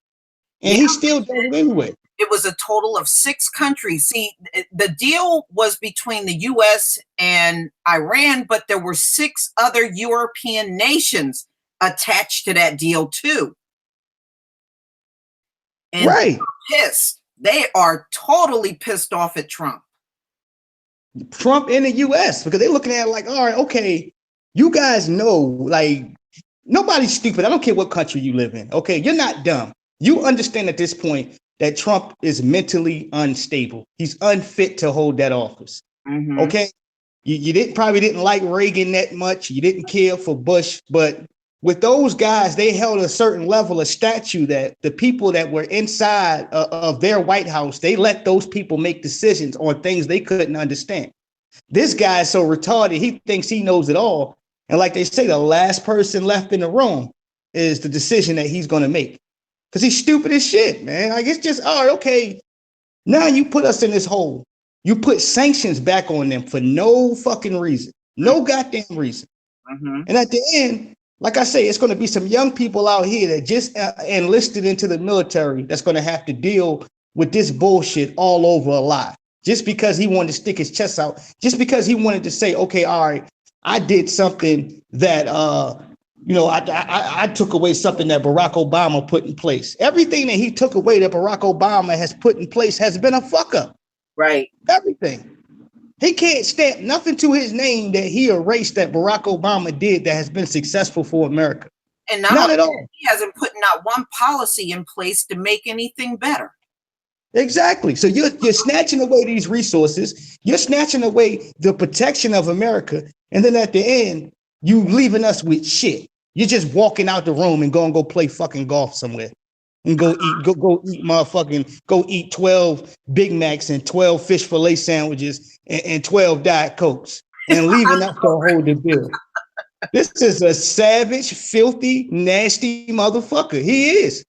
And he still does it anyway. It was a total of 6 countries. See, the deal was between the U.S. and Iran, but there were 6 other European nations attached to that deal too. And right. They're pissed. They are totally pissed off at Trump. Trump and the U.S. because they're looking at it like, all right, okay, you guys know, like, nobody's stupid. I don't care what country you live in. Okay, you're not dumb. You understand at this point that Trump is mentally unstable. He's unfit to hold that office. Mm-hmm. Okay. You probably didn't like Reagan that much. You didn't care for Bush, but with those guys, they held a certain level of stature that the people that were inside of their White House, they let those people make decisions on things they couldn't understand. This guy is so retarded. He thinks he knows it all. And like they say, the last person left in the room is the decision that he's going to make. Because he's stupid as shit, man. Like, it's just, all right, okay. Now you put us in this hole. You put sanctions back on them for no fucking reason. No goddamn reason. Mm-hmm. And at the end, like I say, it's going to be some young people out here that just enlisted into the military that's going to have to deal with this bullshit all over a lie. Just because he wanted to stick his chest out. Just because he wanted to say, okay, all right, I did something that, I took away something that Barack Obama put in place. Everything that he took away that Barack Obama has put in place has been a fuck up. Right. Everything. He can't stamp nothing to his name that he erased that Barack Obama did that has been successful for America. And not at all. He hasn't put not one policy in place to make anything better. Exactly. So you're snatching away these resources. You're snatching away the protection of America. And then at the end, you leaving us with shit. You're just walking out the room and go play fucking golf somewhere and go eat 12 Big Macs and 12 fish fillet sandwiches and 12 Diet Cokes and leaving us to hold the bill. This is a savage, filthy, nasty motherfucker. He is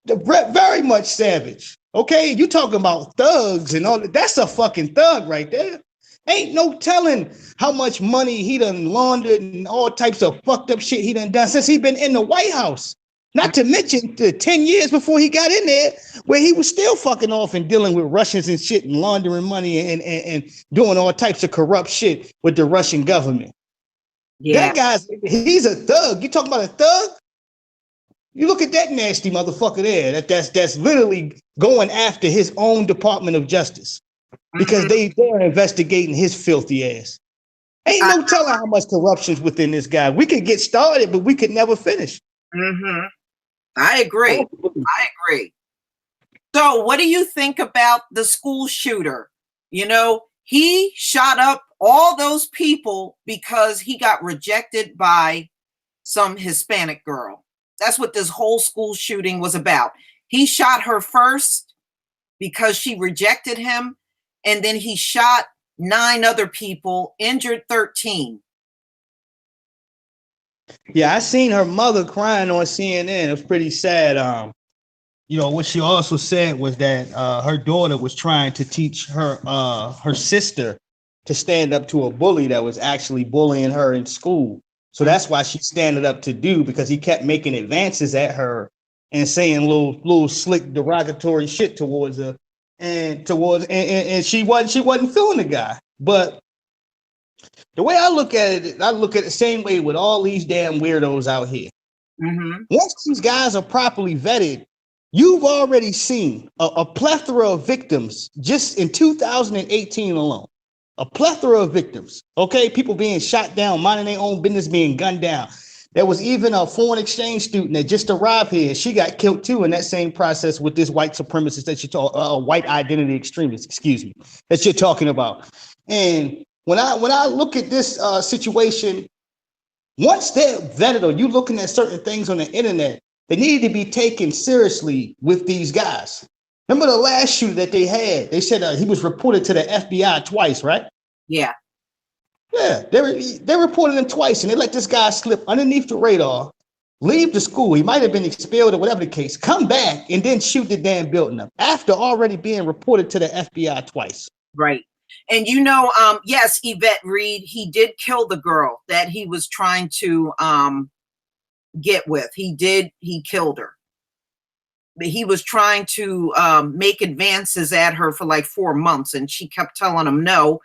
very much savage. Okay, you talking about thugs and all that. That's a fucking thug right there. Ain't no telling how much money he done laundered and all types of fucked up shit he done since he been in the White House. Not to mention the 10 years before he got in there, where he was still fucking off and dealing with Russians and shit and laundering money and doing all types of corrupt shit with the Russian government. Yeah. He's a thug. You talking about a thug? You look at that nasty motherfucker there. That's literally going after his own Department of Justice. Because they're investigating his filthy ass. Ain't no telling how much corruption's within this guy. We could get started, but we could never finish. Mm-hmm. I agree. So what do you think about the school shooter? You know, he shot up all those people because he got rejected by some Hispanic girl. That's what this whole school shooting was about. He shot her first because she rejected him. And then he shot 9 other people, injured 13. Yeah, I seen her mother crying on CNN. It was pretty sad. What she also said was that her daughter was trying to teach her sister to stand up to a bully that was actually bullying her in school. So that's why she standing up to do, because he kept making advances at her and saying little slick derogatory shit towards her. And she wasn't feeling the guy. But the way I look at it, I look at it the same way with all these damn weirdos out here. Mm-hmm. Once these guys are properly vetted, you've already seen a plethora of victims just in 2018 alone. A plethora of victims. Okay, people being shot down, minding their own business, being gunned down. There was even a foreign exchange student that just arrived here. She got killed too in that same process with this white supremacist that you talk, white identity extremist, excuse me, that you're talking about. And when I look at this situation, once they're vetted or you looking at certain things on the internet, they need to be taken seriously with these guys. Remember the last shooter that they had? They said he was reported to the FBI twice, right? Yeah. Yeah, they reported him twice, and they let this guy slip underneath the radar, leave the school. He might have been expelled or whatever the case, come back and then shoot the damn building up after already being reported to the FBI twice. Right. And yes, Yvette Reed, he did kill the girl that he was trying to get with. He killed her. But he was trying to make advances at her for like 4 months, and she kept telling him no.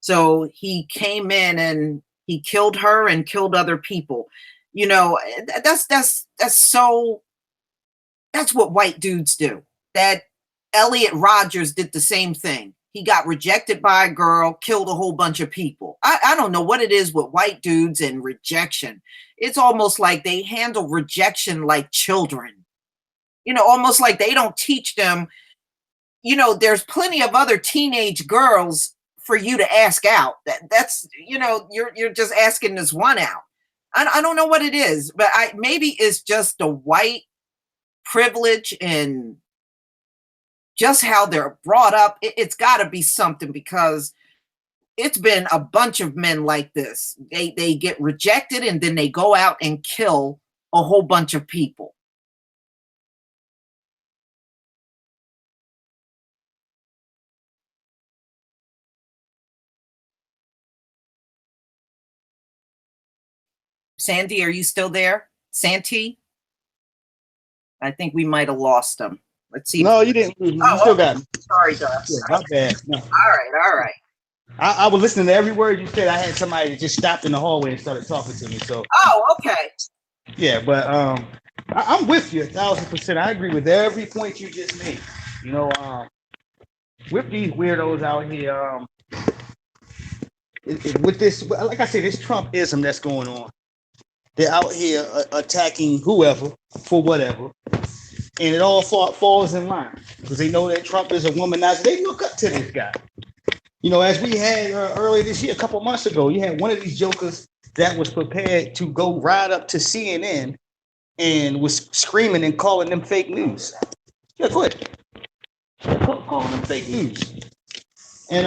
So he came in and he killed her and killed other people. That's what white dudes do. That Elliot Rodgers did the same thing. He got rejected by a girl, killed a whole bunch of people. I don't know what it is with white dudes and rejection. It's almost like they handle rejection like children. Almost like they don't teach them, there's plenty of other teenage girls for you to ask out. That's you're just asking this one out. I don't know what it is, but maybe it's just the white privilege and just how they're brought up. It's got to be something, because it's been a bunch of men like this. They get rejected and then they go out and kill a whole bunch of people. Sandy, are you still there? Santee? I think we might have lost him. Let's see. No, you didn't. You still got me. Sorry, Doug. Yeah, not bad. No. All right. I was listening to every word you said. I had somebody that just stopped in the hallway and started talking to me. So. Oh, okay. Yeah, but I'm with you 1,000%. I agree with every point you just made. With these weirdos out here, with this, like I said, this Trumpism that's going on. They're out here attacking whoever for whatever, and it all falls in line because they know that Trump is a womanizer. They look up to this guy. As we had earlier this year, a couple months ago, you had one of these jokers that was prepared to go right up to CNN and was screaming and calling them fake news. Yeah, go ahead. Calling them fake news. And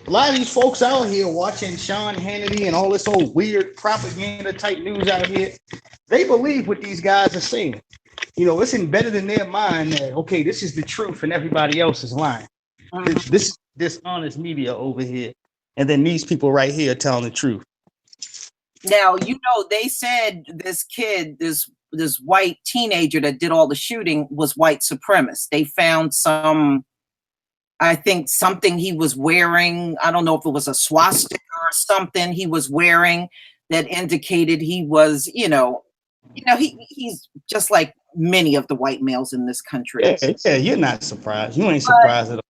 a lot of these folks out here watching Sean Hannity and all this old weird propaganda type news out here, they believe what these guys are saying. It's embedded in their mind that, okay, this is the truth and everybody else is lying. This dishonest media over here. And then these people right here are telling the truth. Now, they said this kid, this white teenager that did all the shooting was white supremacist. They found something he was wearing. I don't know if it was a swastika or something he was wearing that indicated he was, he's just like many of the white males in this country. Yeah, you're not surprised. You ain't surprised at all.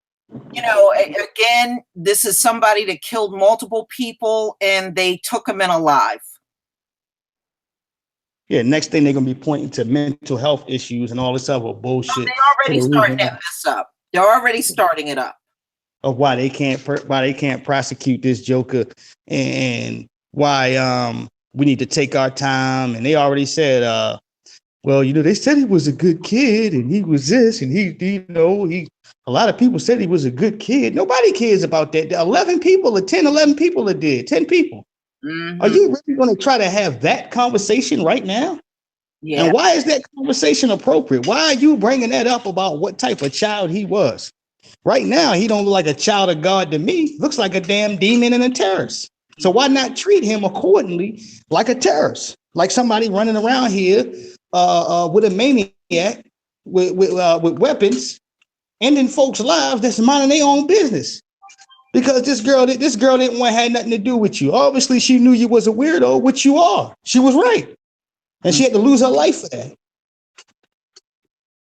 Again, this is somebody that killed multiple people and they took him in alive. Yeah, next thing they're going to be pointing to mental health issues and all this other bullshit. They're already starting that mess up. They're already starting it up. Of why they can't prosecute this joker and why we need to take our time. And they already said, they said he was a good kid and he was this and a lot of people said he was a good kid. Nobody cares about that. 11 people are 11 people are dead, 10 people. Mm-hmm. Are you really going to try to have that conversation right now? Yeah. And why is that conversation appropriate? Why are you bringing that up about what type of child he was? Right now, he don't look like a child of God to me. Looks like a damn demon and a terrorist. So why not treat him accordingly like a terrorist? Like somebody running around here with a maniac with weapons, ending folks' lives that's minding their own business. Because this girl didn't want to have nothing to do with you. Obviously, she knew you was a weirdo, which you are. She was right. And she had to lose her life for that.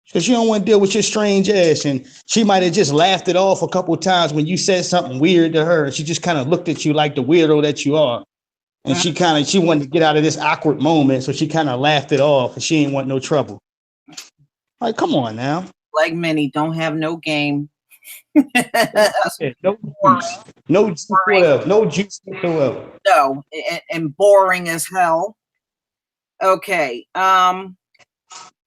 Because she don't want to deal with your strange ass. And she might have just laughed it off a couple of times when you said something weird to her. She just kind of looked at you like the weirdo that you are. And she wanted to get out of this awkward moment, so she kind of laughed it off, and she ain't want no trouble. Like, come on now. Like many, don't have no game. No juice. No juice whatsoever. No juice whatsoever. No, and boring as hell. Okay. The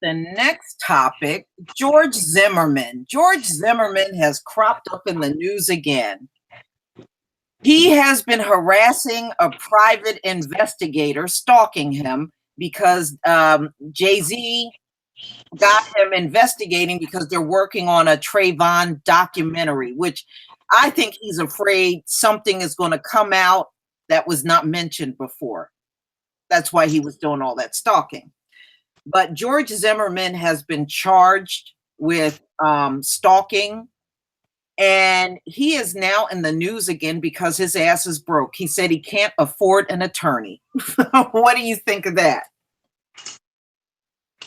next topic, George Zimmerman. George Zimmerman has cropped up in the news again. He has been harassing a private investigator, stalking him because Jay-Z got him investigating because they're working on a Trayvon documentary, which I think he's afraid something is going to come out that was not mentioned before. That's why he was doing all that stalking. But George Zimmerman has been charged with stalking, and he is now in the news again because his ass is broke. He said he can't afford an attorney. What do you think of that?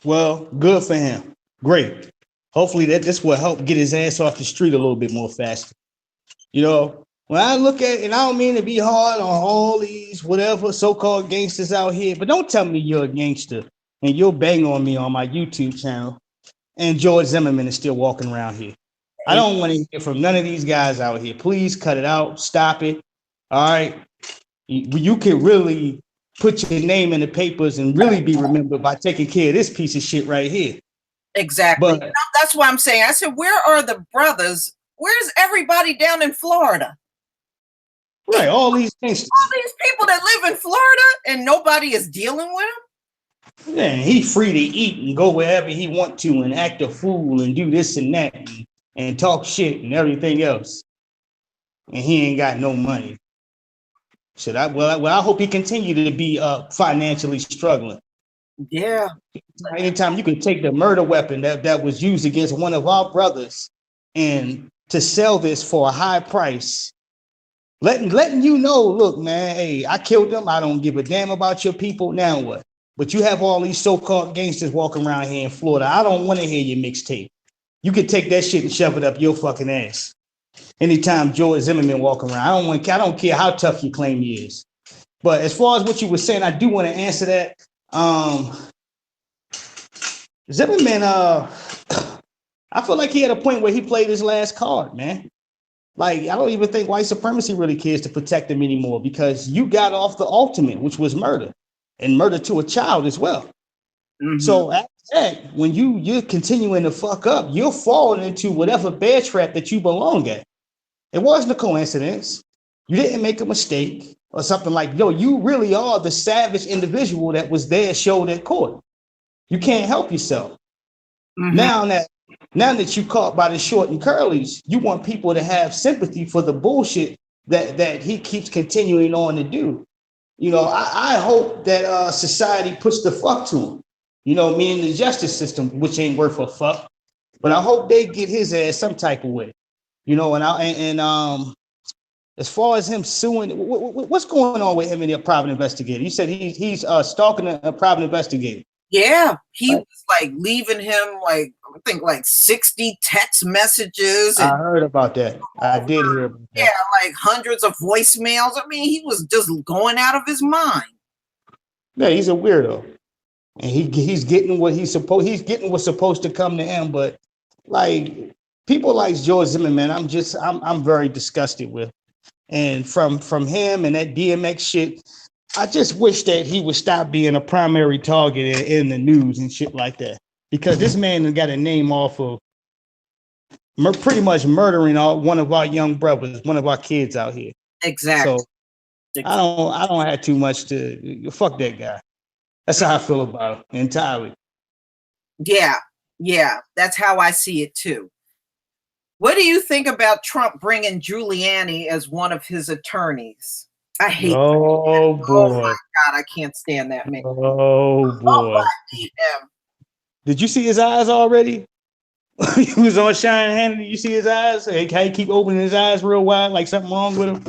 Well, good for him. Great. Hopefully this will help get his ass off the street a little bit more faster. You know, when I look at, and I don't mean to be hard on all these whatever so-called gangsters out here, but don't tell me you're a gangster and you'll bang on me on my YouTube channel and George Zimmerman is still walking around here. I don't want to hear from none of these guys out here. Please cut it out. Stop it. All right. You can really put your name in the papers and really be remembered by taking care of this piece of shit right here. Exactly. But that's why I'm saying, I said, where are the brothers? Where's everybody down in Florida? Right. All these things. All these people that live in Florida and nobody is dealing with them. Yeah, he's free to eat and go wherever he want to and act a fool and do this and that and talk shit and everything else. And he ain't got no money. I hope he continue to be financially struggling. Yeah. Anytime you can take the murder weapon that was used against one of our brothers and to sell this for a high price, letting you know, look, man, hey, I killed them. I don't give a damn about your people. Now what? But you have all these so-called gangsters walking around here in Florida. I don't want to hear your mixtape. You can take that shit and shove it up your fucking ass. Anytime George Zimmerman walking around, I don't care how tough you claim he is. But as far as what you were saying, I do want to answer that. Zimmerman, I feel like he had a point where he played his last card, man. Like, I don't even think white supremacy really cares to protect him anymore because you got off the ultimate, which was murder, and murder to a child as well. Mm-hmm. So after that, when you're continuing to fuck up, you're falling into whatever bear trap that you belong at. It wasn't a coincidence. You didn't make a mistake or something like, yo, you really are the savage individual that was there showed at court. You can't help yourself. Mm-hmm. Now that you caught by the short and curlies, you want people to have sympathy for the bullshit that he keeps continuing on to do. You know, I hope that society puts the fuck to him. You know, meaning the justice system, which ain't worth a fuck. But I hope they get his ass some type of way. You know, and as far as him suing, what's going on with him and the private investigator? You said he's stalking a private investigator. Yeah, he was like leaving him like I think like 60 text messages. I heard about that. I did hear about that. Yeah, like hundreds of voicemails. I mean, he was just going out of his mind. Yeah, he's a weirdo, and he's getting what he's getting what's supposed to come to him. But like people like George Zimmerman, I'm very disgusted with, and from him and that DMX shit. I just wish that he would stop being a primary target in the news and shit like that. Because this man has got a name off of pretty much murdering one of our young brothers, one of our kids out here. Exactly. So I don't have too much to fuck that guy. That's how I feel about him entirely. Yeah, that's how I see it too. What do you think about Trump bringing Giuliani as one of his attorneys? I hate Oh boy. Oh my God, I can't stand that man. Oh boy. I hate him. Did you see his eyes already? He was on Shine Hannity. You see his eyes? Hey, can he keep opening his eyes real wide like something wrong with him?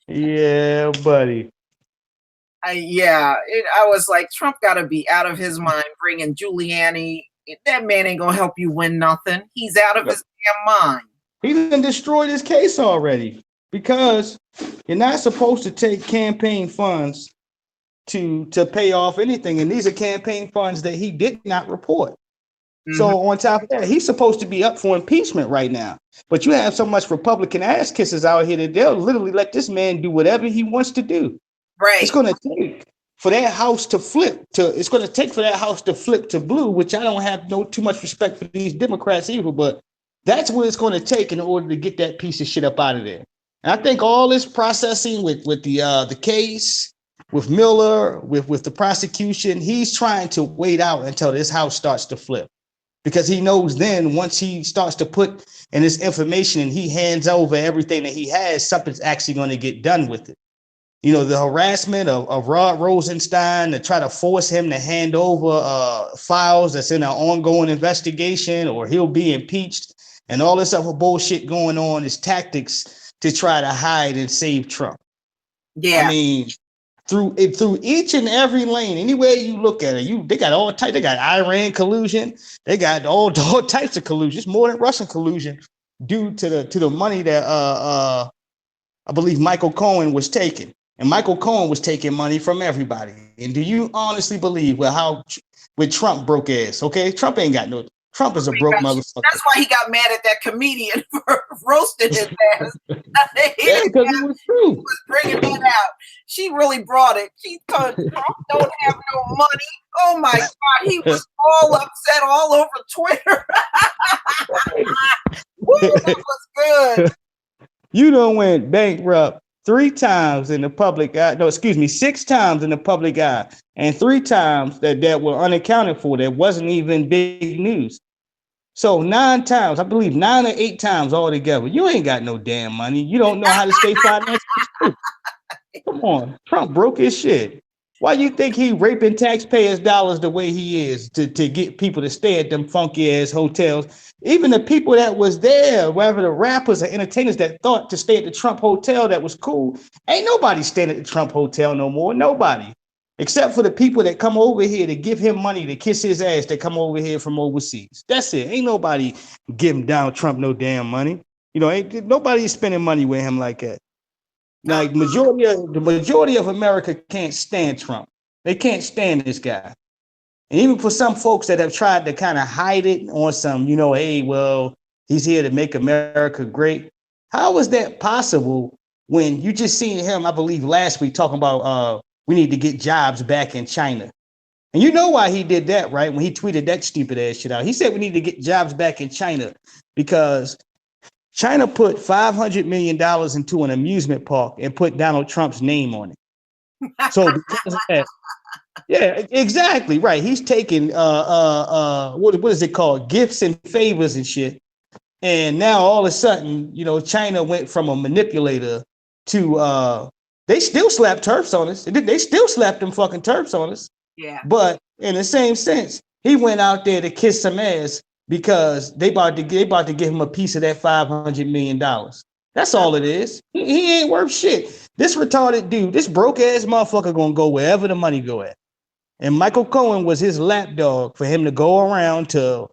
Yeah, buddy. I was like, Trump got to be out of his mind bringing Giuliani. That man ain't gonna help you win nothing. He's out of his damn mind. He done destroyed his case already because you're not supposed to take campaign funds to pay off anything. And these are campaign funds that he did not report. Mm-hmm. So on top of that, he's supposed to be up for impeachment right now. But you have so much Republican ass kisses out here that they'll literally let this man do whatever he wants to do. Right. It's going to take for that house to flip to blue, which I don't have too much respect for these Democrats either, but that's what it's going to take in order to get that piece of shit up out of there. And I think all this processing with the case, with Miller, with the prosecution, he's trying to wait out until this house starts to flip. Because he knows then once he starts to put in this information and he hands over everything that he has, something's actually going to get done with it. You know, the harassment of Rod Rosenstein to try to force him to hand over files that's in an ongoing investigation, or he'll be impeached, and all this other bullshit going on is tactics to try to hide and save Trump. Yeah. I mean, through each and every lane, anywhere you look at it, they got all types. They got Iran collusion. They got all types of collusion. It's more than Russian collusion due to the money that I believe Michael Cohen was taking. And Michael Cohen was taking money from everybody. And do you honestly believe with Trump broke ass? Okay, Trump ain't got no. Trump is a broke motherfucker. That's why he got mad at that comedian for roasting his ass. Yeah, because it was true. He was bringing that out. She really brought it. She thought Trump don't have no money. Oh my God, he was all upset all over Twitter. Woo, that was good. You done went bankrupt 3 times in the public eye. No, excuse me, 6 times in the public eye, and 3 times that were unaccounted for. That wasn't even big news. So 9 times, I believe 9 or 8 times altogether. You ain't got no damn money. You don't know how to stay financially. Come on, Trump broke his shit. Why you think he raping taxpayers' dollars the way he is to get people to stay at them funky ass hotels? Even the people that was there, whether the rappers or entertainers that thought to stay at the Trump hotel that was cool, ain't nobody staying at the Trump hotel no more. Nobody. Except for the people that come over here to give him money to kiss his ass that come over here from overseas. That's it. Ain't nobody giving Donald Trump no damn money. You know, ain't nobody spending money with him like that. Like the majority of America can't stand Trump. They can't stand this guy. And even for some folks that have tried to kind of hide it on some, you know, hey, well, he's here to make America great. How is that possible when you just seen him, I believe, last week talking about we need to get jobs back in China? And you know why he did that, right? When he tweeted that stupid ass shit out. He said we need to get jobs back in China because China put $500 million into an amusement park and put Donald Trump's name on it. So because of that, yeah, exactly right. He's taking what is it called? Gifts and favors and shit. And now all of a sudden, you know, China went from a manipulator to they still slap turfs on us. They still slap them fucking turfs on us. Yeah. But in the same sense, he went out there to kiss some ass because they about to give him a piece of that $500 million. That's all it is. He ain't worth shit. This retarded dude, this broke ass motherfucker gonna go wherever the money go at. And Michael Cohen was his lapdog for him to go around to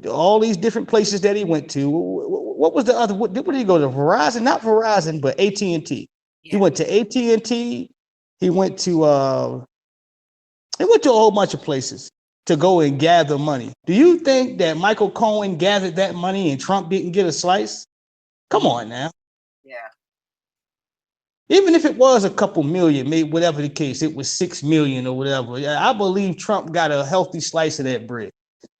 all these different places that he went to. What was the other? What did he go to? Verizon? Not Verizon, but AT&T. Yeah. He went to AT&T. He went to a whole bunch of places to go and gather money. Do you think that Michael Cohen gathered that money and Trump didn't get a slice? Come on now. Yeah. Even if it was a couple million, maybe whatever the case, it was 6 million or whatever. I believe Trump got a healthy slice of that bread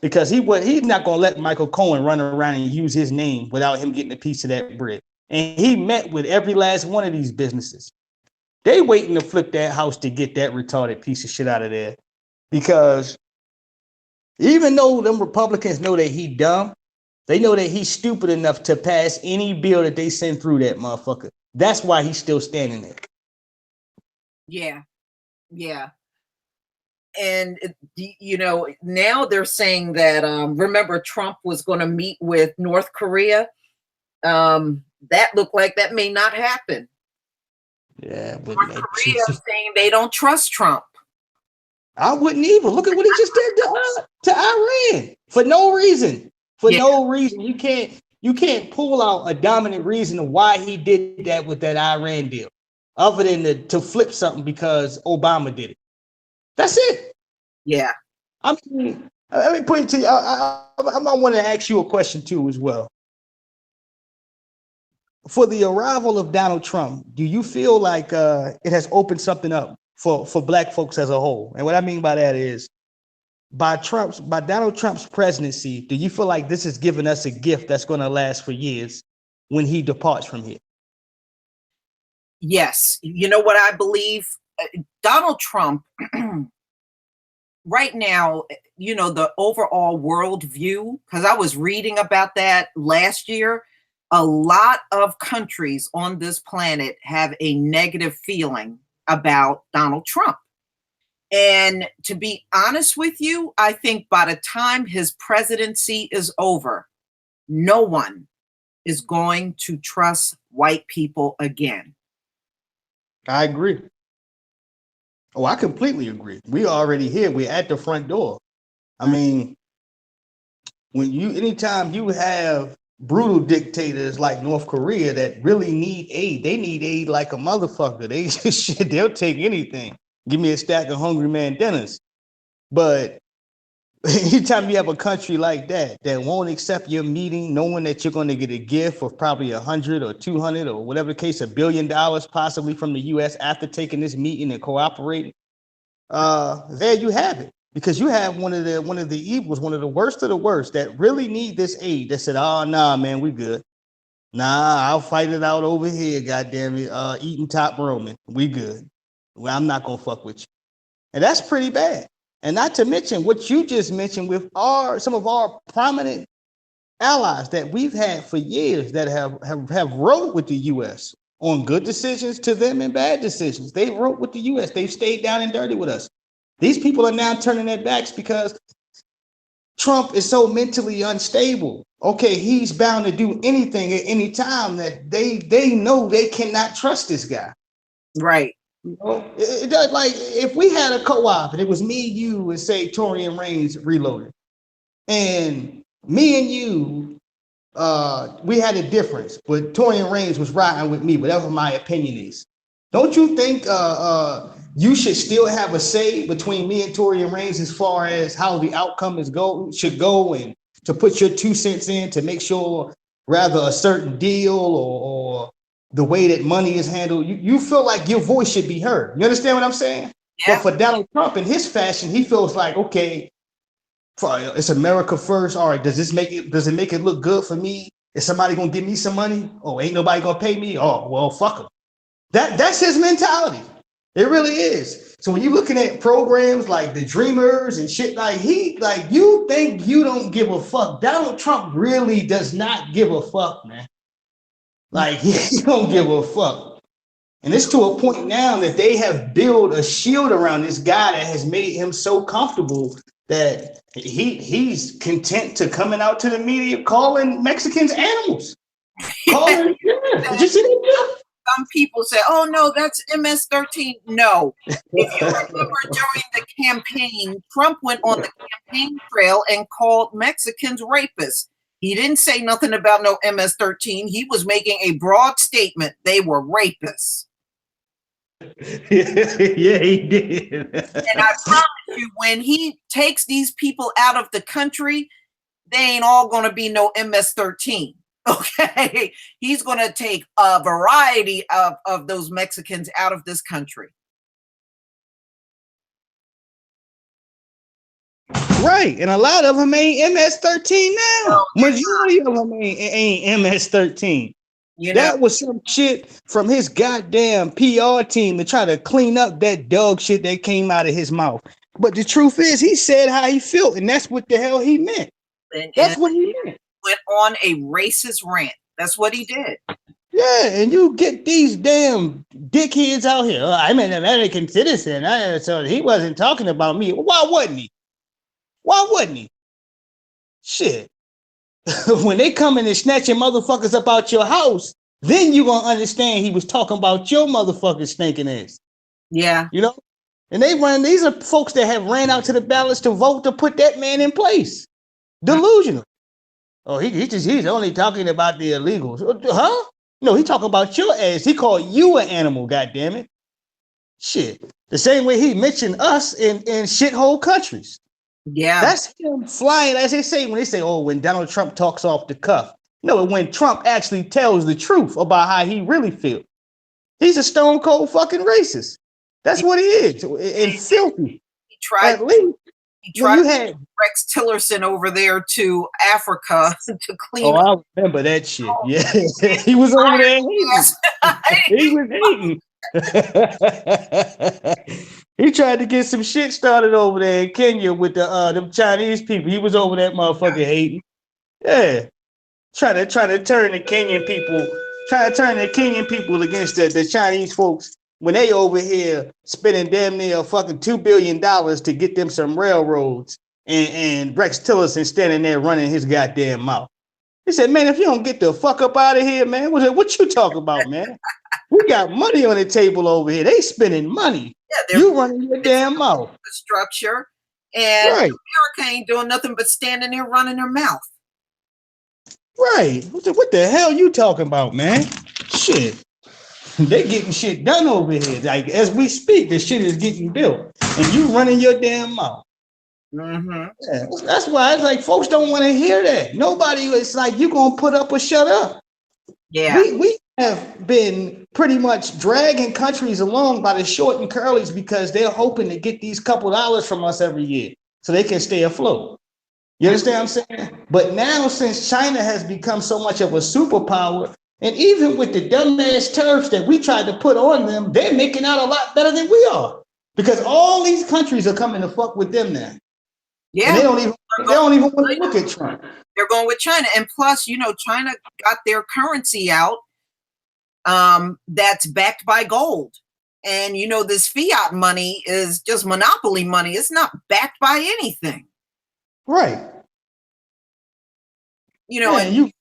because he's not going to let Michael Cohen run around and use his name without him getting a piece of that bread. And he met with every last one of these businesses. They waiting to flip that house to get that retarded piece of shit out of there because even though them Republicans know that he dumb, they know that he's stupid enough to pass any bill that they send through that motherfucker. That's why he's still standing there. Yeah. Yeah. And, you know, now they're saying that, remember, Trump was going to meet with North Korea. That looked like that may not happen. Yeah. But North Korea is saying they don't trust Trump. I wouldn't either. Look at what he just did to Iran for no reason. For no reason. You can't. You can't pull out a dominant reason of why he did that with that Iran deal, other than to flip something because Obama did it. That's it. Yeah. I mean, let me put it to you. I want to ask you a question too, as well. For the arrival of Donald Trump, do you feel like it has opened something up for Black folks as a whole? And what I mean by that is, by Donald Trump's presidency, do you feel like this has given us a gift that's going to last for years when he departs from here? Yes. You know what I believe? Donald Trump, right now, you know, the overall world view, because I was reading about that last year, a lot of countries on this planet have a negative feeling about Donald Trump. And to be honest with you, I think by the time his presidency is over, no one is going to trust white people again. I agree. Oh, I completely agree. We already here. We're at the front door. I mean, anytime you have brutal dictators like North Korea that really need aid, they need aid like a motherfucker. They'll take anything. Give me a stack of Hungry Man dinners. But anytime you have a country like that won't accept your meeting, knowing that you're going to get a gift of probably 100 or 200 or whatever the case, $1 billion possibly from the U.S. after taking this meeting and cooperating, there you have it. Because you have one of the evils, one of the worst that really need this aid. That said, "Oh nah, man, we good. Nah, I'll fight it out over here. Goddamn it, eating top Roman, we good. Well, I'm not gonna fuck with you." And that's pretty bad. And not to mention what you just mentioned with some of our prominent allies that we've had for years that have wrote with the U.S. on good decisions to them and bad decisions. They wrote with the U.S. They've stayed down and dirty with us. These people are now turning their backs because Trump is so mentally unstable. Okay, he's bound to do anything at any time that they know they cannot trust this guy. Right. You know, it does. Like if we had a co-op and it was me, you, and say Torian Reigns reloaded, and me and you, we had a difference, but Torian Reigns was riding with me, whatever my opinion is. Don't you think you should still have a say between me and Torian Reigns as far as how the outcome should go, and to put your 2 cents in to make sure rather a certain deal or the way that money is handled, you feel like your voice should be heard. You understand what I'm saying? Yeah. But for Donald Trump in his fashion, he feels like, okay, it's America first. All right, does it make it look good for me? Is somebody gonna give me some money? Oh, ain't nobody gonna pay me? Oh, well, fuck him. That's his mentality. It really is. So when you're looking at programs like the Dreamers and shit, you think you don't give a fuck. Donald Trump really does not give a fuck, man. Like, he don't give a fuck. And it's to a point now that they have built a shield around this guy that has made him so comfortable that he's content to coming out to the media calling Mexicans animals. Did you see that? Some people say, "Oh no, that's MS-13." No, if you remember during the campaign, Trump went on the campaign trail and called Mexicans rapists. He didn't say nothing about no MS-13. He was making a broad statement. They were rapists. Yeah, he did. And I promise you, when he takes these people out of the country, they ain't all going to be no MS-13. Okay, he's going to take a variety of those Mexicans out of this country. Right, and a lot of them ain't MS-13 now. Majority of them ain't MS-13. You know, that was some shit from his goddamn PR team to try to clean up that dog shit that came out of his mouth. But the truth is, he said how he felt, and that's what the hell he meant. That's what he meant. Went on a racist rant. That's what he did. Yeah, and you get these damn dickheads out here. Oh, I'm an American citizen, so he wasn't talking about me. Why wasn't he? Why wasn't he? Shit. When they come in and snatching motherfuckers up out your house, then you gonna understand he was talking about your motherfucking stinking ass. Yeah. You know? And these are folks that have ran out to the ballots to vote to put that man in place. Delusional. Oh, he's only talking about the illegals. Huh? No, he talking about your ass. He called you an animal, goddammit. Shit. The same way he mentioned us in shithole countries. Yeah. That's him flying, as they say, when they say, oh, when Donald Trump talks off the cuff. No, when Trump actually tells the truth about how he really feels. He's a stone cold fucking racist. That's what he is. And filthy. He tried. At least He tried when you had Rex Tillerson over there to Africa to clean. Oh, I remember that shit. Yeah, he was over there hating. He was hating. He tried to get some shit started over there in Kenya with the them Chinese people. He was over that motherfucker hating. Yeah, trying to turn the Kenyan people against the Chinese folks when they over here spending damn near fucking $2 billion to get them some railroads, and Rex Tillerson standing there running his goddamn mouth. He said, man, if you don't get the fuck up out of here, man, what you talking about, man? We got money on the table over here. They spending money. Yeah, you running your damn mouth. The structure, and right. America ain't doing nothing but standing there running their mouth. Right. What the hell you talking about, man? Shit. They getting shit done over here. Like, as we speak, the shit is getting built. And you running your damn mouth. Mm-hmm. Yeah, that's why it's like folks don't want to hear that. Nobody, it's like you gonna put up or shut up. Yeah. We have been pretty much dragging countries along by the short and curlies because they're hoping to get these couple dollars from us every year so they can stay afloat. You understand what I'm saying? But now, since China has become so much of a superpower, and even with the dumbass tariffs that we tried to put on them, they're making out a lot better than we are. Because all these countries are coming to fuck with them now. Yeah. And they don't even want to look at Trump. They're going with China. And plus, China got their currency out that's backed by gold. And, this fiat money is just monopoly money. It's not backed by anything. Right. Go ahead.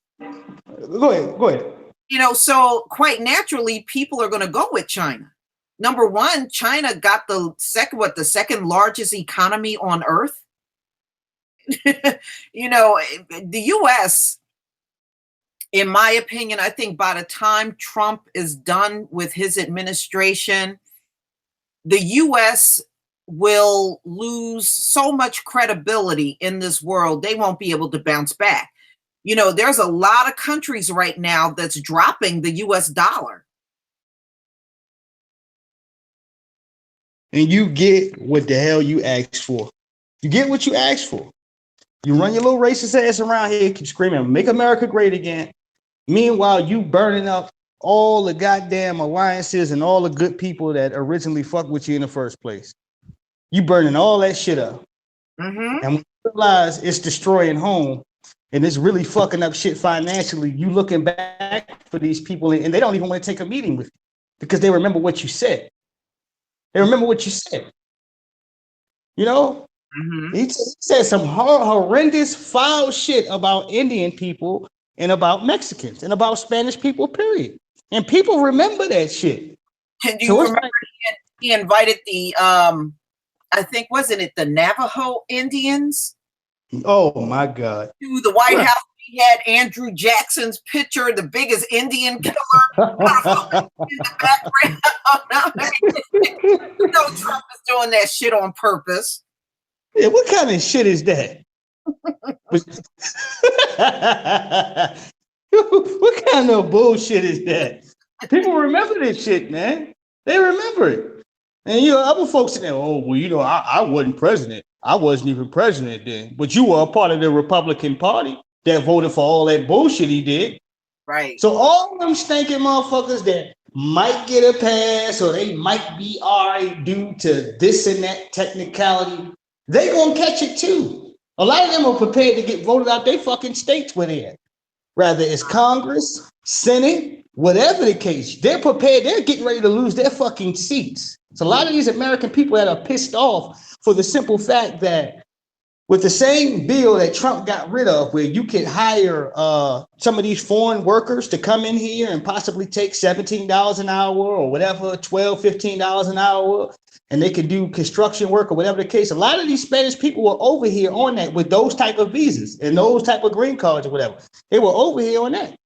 So quite naturally, people are going to go with China. Number one, China got the second largest economy on earth. The U.S., in my opinion, I think by the time Trump is done with his administration, the U.S. will lose so much credibility in this world, they won't be able to bounce back. There's a lot of countries right now that's dropping the U.S. dollar. And you get what the hell you asked for. You get what you asked for. You run your little racist ass around here, keep screaming, make America great again. Meanwhile, you burning up all the goddamn alliances and all the good people that originally fucked with you in the first place. You burning all that shit up. Mm-hmm. And when you realize it's destroying home and it's really fucking up shit financially, you looking back for these people and they don't even want to take a meeting with you because they remember what you said. They remember what you said. Mm-hmm. He said some horrendous, foul shit about Indian people and about Mexicans and about Spanish people, period. And people remember that shit. And do you remember he invited the, I think, wasn't it the Navajo Indians? Oh, my God. To the White House. He had Andrew Jackson's picture, the biggest Indian killer in the background. Trump is doing that shit on purpose. Yeah, what kind of shit is that? What kind of bullshit is that? People remember this shit, man. They remember it. And other folks say, oh, well, I wasn't president. I wasn't even president then. But you were a part of the Republican Party that voted for all that bullshit he did. Right. So all them stinking motherfuckers that might get a pass or they might be all right due to this and that technicality, they gonna catch it too. A lot of them are prepared to get voted out their fucking states where they're at. Rather it's Congress, Senate, whatever the case, they're prepared. They're getting ready to lose their fucking seats. So a lot of these American people that are pissed off for the simple fact that with the same bill that Trump got rid of, where you could hire some of these foreign workers to come in here and possibly take $17 an hour or whatever, $12, $15 an hour, and they could do construction work or whatever the case. A lot of these Spanish people were over here on that with those type of visas and those type of green cards or whatever. They were over here on that.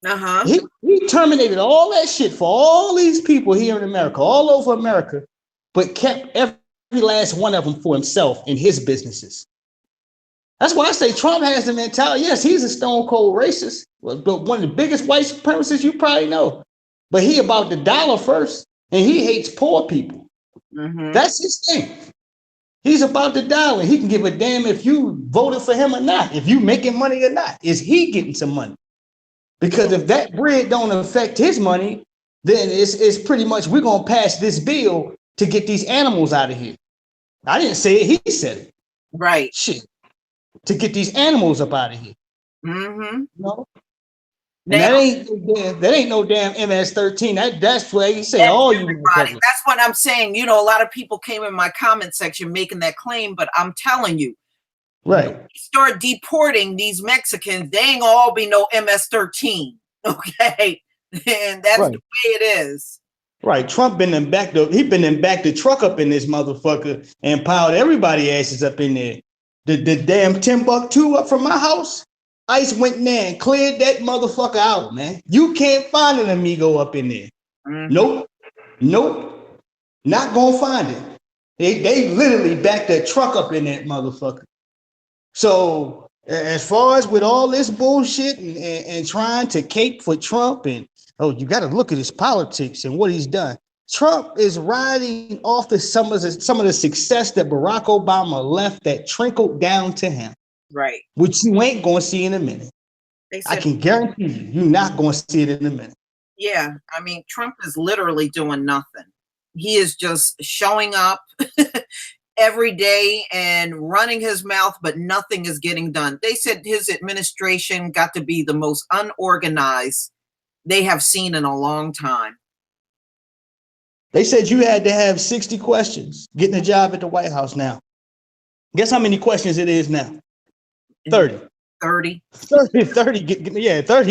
Uh-huh. He terminated all that shit for all these people here in America, all over America, but kept every last one of them for himself and his businesses. That's why I say Trump has the mentality. Yes, he's a stone cold racist, but one of the biggest white supremacists you probably know. But he about the dollar first, and he hates poor people. Mm-hmm. That's his thing. He's about the dollar. He can give a damn if you voted for him or not, if you making money or not. Is he getting some money? Because if that bread don't affect his money, then it's pretty much we're gonna pass this bill to get these animals out of here. I didn't say it, he said it. Right. Shit. To get these animals up out of here. Mm-hmm. You know? Now, that ain't no damn MS-13. That's where he said all you. That's what I'm saying. You know, a lot of people came in my comment section making that claim, but I'm telling you, right. Start deporting these Mexicans, they ain't gonna all be no MS-13. Okay. And that's right. the way it is. Right. Trump been in back the truck up in this motherfucker and piled everybody asses up in there. The damn Timbuktu up from my house, ICE went in there and cleared that motherfucker out, man. You can't find an amigo up in there. Mm-hmm. Nope. Not gonna find it. They literally backed that truck up in that motherfucker. So as far as with all this bullshit and trying to cape for Trump and you got to look at his politics and what he's done. Trump is riding off some of the success that Barack Obama left that trickled down to him. Right. Which you ain't going to see in a minute. I can guarantee you're not going to see it in a minute. Yeah. I mean, Trump is literally doing nothing. He is just showing up every day and running his mouth, but nothing is getting done. They said his administration got to be the most unorganized they have seen in a long time. They said you had to have 60 questions getting a job at the White House now. Guess how many questions it is now? 30. 30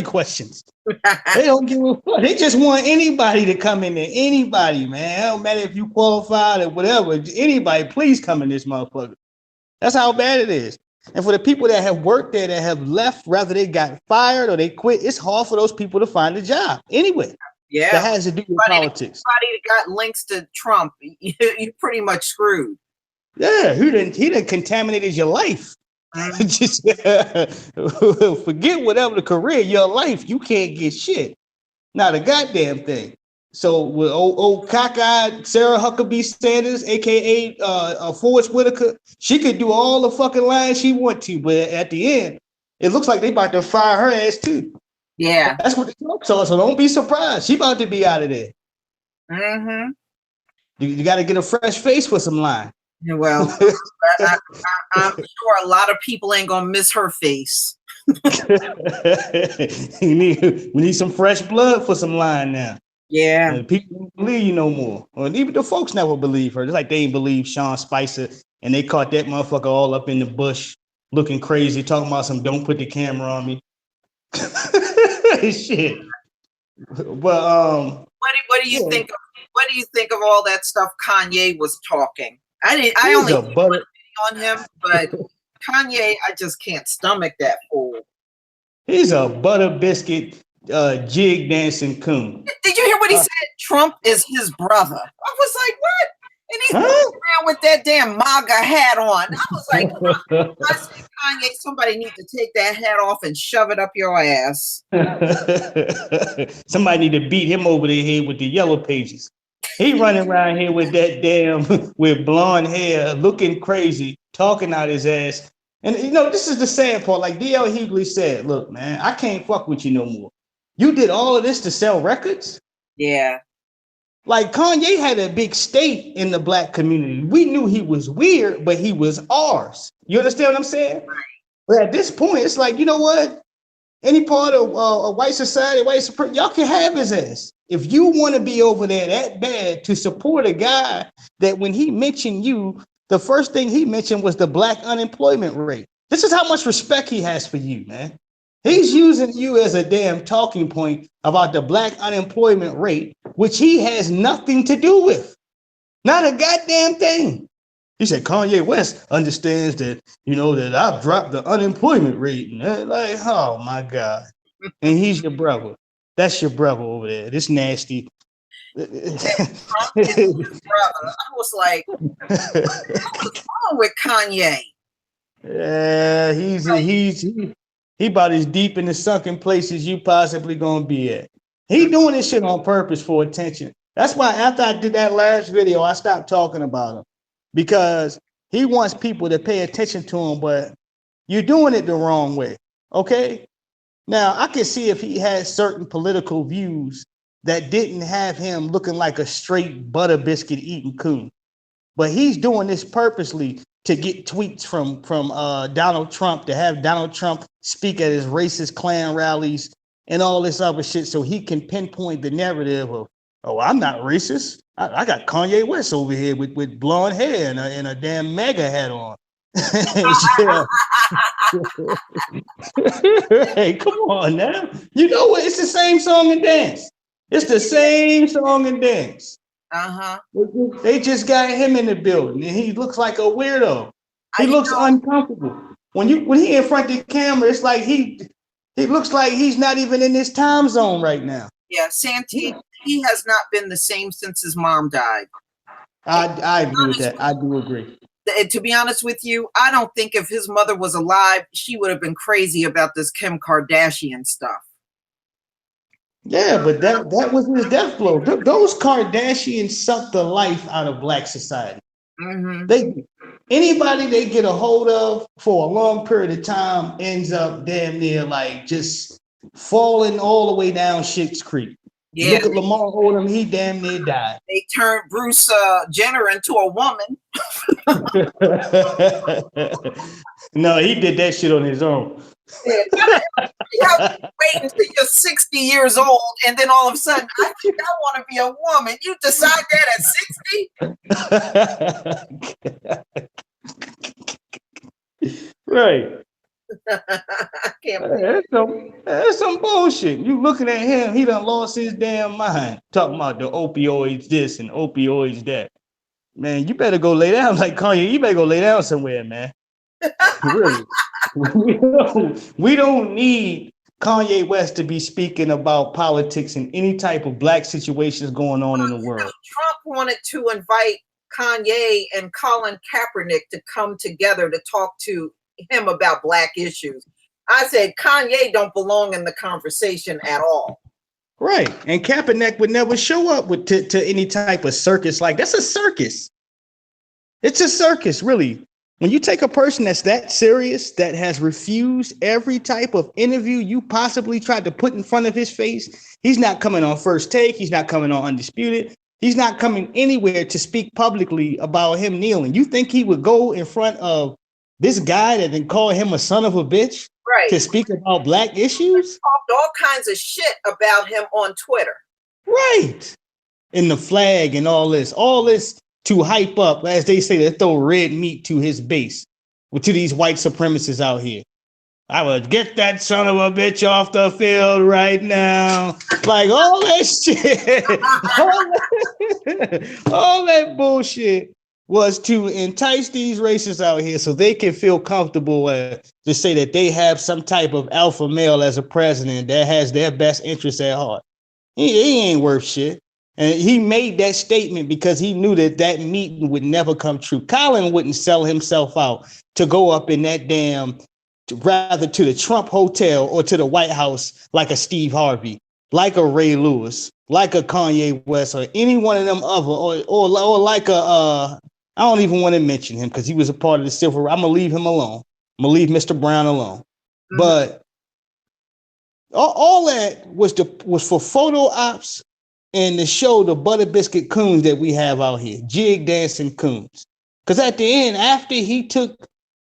questions. They don't give a fuck. They just want anybody to come in there. Anybody, man. It don't matter if you qualified or whatever. Anybody, please come in this motherfucker. That's how bad it is. And for the people that have worked there, that have left, whether they got fired or they quit, it's hard for those people to find a job anyway. Yeah, that has to do with politics. Anybody that got links to Trump, you pretty much screwed. Yeah, he done contaminated your life. Just forget whatever the career, your life, you can't get shit. Not a goddamn thing. So with old cockeyed Sarah Huckabee Sanders, aka Forrest Whitaker, she could do all the fucking lines she want to, but at the end, it looks like they about to fire her ass too. Yeah, that's what the talk saw. So don't be surprised. She about to be out of there. Mm-hmm. You got to get a fresh face for some line. Well, I'm sure a lot of people ain't gonna miss her face. we need some fresh blood for some line now. Yeah, people don't believe you no more. Or even the folks never believe her. Just like they ain't believe Sean Spicer, and they caught that motherfucker all up in the bush, looking crazy, talking about some "don't put the camera on me." Shit. But what do you think? What do you think of all that stuff Kanye was talking? I only on him, but Kanye, I just can't stomach that fool. He's a butter biscuit, jig dancing coon. Did you hear what he said? Trump is his brother. I was like, what? And he's around with that damn MAGA hat on. I was like, I said, Kanye, somebody needs to take that hat off and shove it up your ass. Somebody need to beat him over the head with the yellow pages. He running around here with that damn, with blonde hair, looking crazy, talking out his ass. And you know, this is the sad part. Like D.L. Hughley said, look, man, I can't fuck with you no more. You did all of this to sell records? Yeah. Like Kanye had a big stake in the black community. We knew he was weird, but he was ours. You understand what I'm saying? Right. But at this point, it's like, you know what? Any part of a white society, white supremacy, y'all can have his ass. If you want to be over there that bad to support a guy that when he mentioned you, the first thing he mentioned was the black unemployment rate. This is how much respect he has for you, man. He's using you as a damn talking point about the black unemployment rate, which he has nothing to do with. Not a goddamn thing. He said Kanye West understands that, that I've dropped the unemployment rate. And like, oh my God. And he's your brother. That's your brother over there. This nasty. Trump is his brother. I was like, what's wrong with Kanye? Yeah, he about as deep in the sunken places you possibly gonna be at. He doing this shit on purpose for attention. That's why after I did that last video, I stopped talking about him, because he wants people to pay attention to him, but you're doing it the wrong way. Okay. Now I can see if he had certain political views that didn't have him looking like a straight butter biscuit eating coon, but he's doing this purposely to get tweets from Donald Trump, to have Donald Trump speak at his racist Klan rallies and all this other shit, so he can pinpoint the narrative of, oh, I'm not racist. I got Kanye West over here with blonde hair and a damn MAGA hat on. Hey, come on now. You know what? It's the same song and dance. It's the same song and dance. Uh-huh. They just got him in the building, and he looks like a weirdo. He looks uncomfortable. When he in front of the camera, it's like he looks like he's not even in this time zone right now. Yeah, Santee, he has not been the same since his mom died. I agree with that. I do agree. And to be honest with you, I don't think if his mother was alive, she would have been crazy about this Kim Kardashian stuff. Yeah, but that was his death blow. Those Kardashians sucked the life out of Black society. Mm-hmm. Anybody they get a hold of for a long period of time ends up damn near like just falling all the way down Schitt's Creek. Yeah, look at Lamar Odom, he damn near died. They turned Bruce Jenner into a woman. No, he did that shit on his own. Yeah, wait until you're 60 years old, and then all of a sudden, I think I want to be a woman. You decide that at 60? Right. I can't believe that's some bullshit. You looking at him, he done lost his damn mind. Talking about the opioids this and opioids that. Man, you better go lay down like Kanye. You better go lay down somewhere, man. Really. We don't need Kanye West to be speaking about politics and any type of Black situations going on in the world. Trump wanted to invite Kanye and Colin Kaepernick to come together to talk to him about Black issues. I said Kanye don't belong in the conversation at all. Right. And Kaepernick would never show up to any type of circus. Like, that's a circus. It's a circus, really. When you take a person that's that serious, that has refused every type of interview you possibly tried to put in front of his face, he's not coming on First Take. He's not coming on Undisputed. He's not coming anywhere to speak publicly about him kneeling. You think he would go in front of this guy that then call him a son of a bitch, right, to speak about Black issues? Talked all kinds of shit about him on Twitter. Right. And the flag and all this to hype up, as they say, to throw red meat to his base, to these white supremacists out here. I would get that son of a bitch off the field right now. Like all that shit, all that bullshit was to entice these racists out here so they can feel comfortable to say that they have some type of alpha male as a president that has their best interests at heart. He ain't worth shit. And he made that statement because he knew that meeting would never come true. Colin wouldn't sell himself out to go up in that rather to the Trump Hotel or to the White House like a Steve Harvey, like a Ray Lewis, like a Kanye West, or any one of them other, or like I don't even want to mention him because he was a part of the civil rights. I'm going to leave him alone. I'm going to leave Mr. Brown alone. Mm-hmm. But all that was for photo ops and to show the butter biscuit coons that we have out here, jig dancing coons. Because at the end, after he took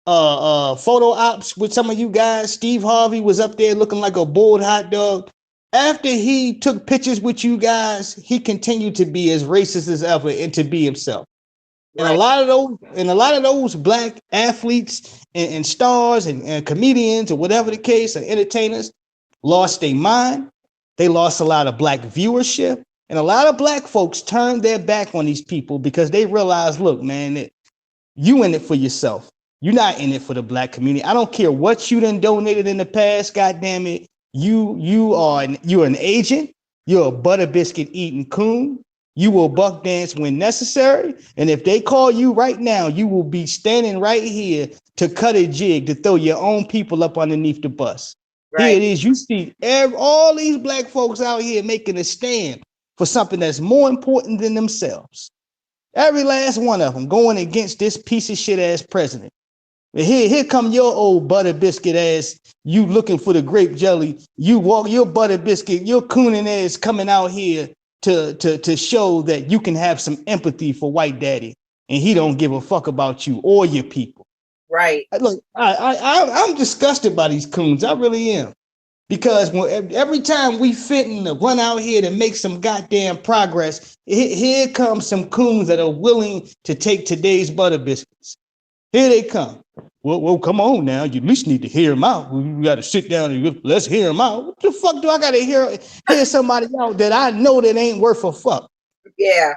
photo ops with some of you guys, Steve Harvey was up there looking like a boiled hot dog. After he took pictures with you guys, he continued to be as racist as ever and to be himself. And Right. a lot of those black athletes and stars and comedians or whatever the case, and entertainers lost their mind. They lost a lot of black viewership. And a lot of black folks turned their back on these people because they realized, look, man, you in it for yourself. You're not in it for the black community. I don't care what you done donated in the past. God damn it. You're an agent. You're a butter biscuit eating coon. You will buck dance when necessary. And if they call you right now, you will be standing right here to cut a jig to throw your own people up underneath the bus. Right. Here it is. You see all these black folks out here making a stand for something that's more important than themselves. Every last one of them going against this piece of shit ass president. And here come your old butter biscuit ass. You looking for the grape jelly. You walk your butter biscuit, your cooning ass coming out here to show that you can have some empathy for white daddy. And he don't give a fuck about you or your people. Right. Look, I'm disgusted by these coons. I really am. Because every time we fitting to run out here to make some goddamn progress, here comes some coons that are willing to take today's butter biscuits. Here they come. Well, come on now. You at least need to hear them out. We got to sit down and let's hear them out. What the fuck do I got to hear somebody out that I know that ain't worth a fuck? Yeah.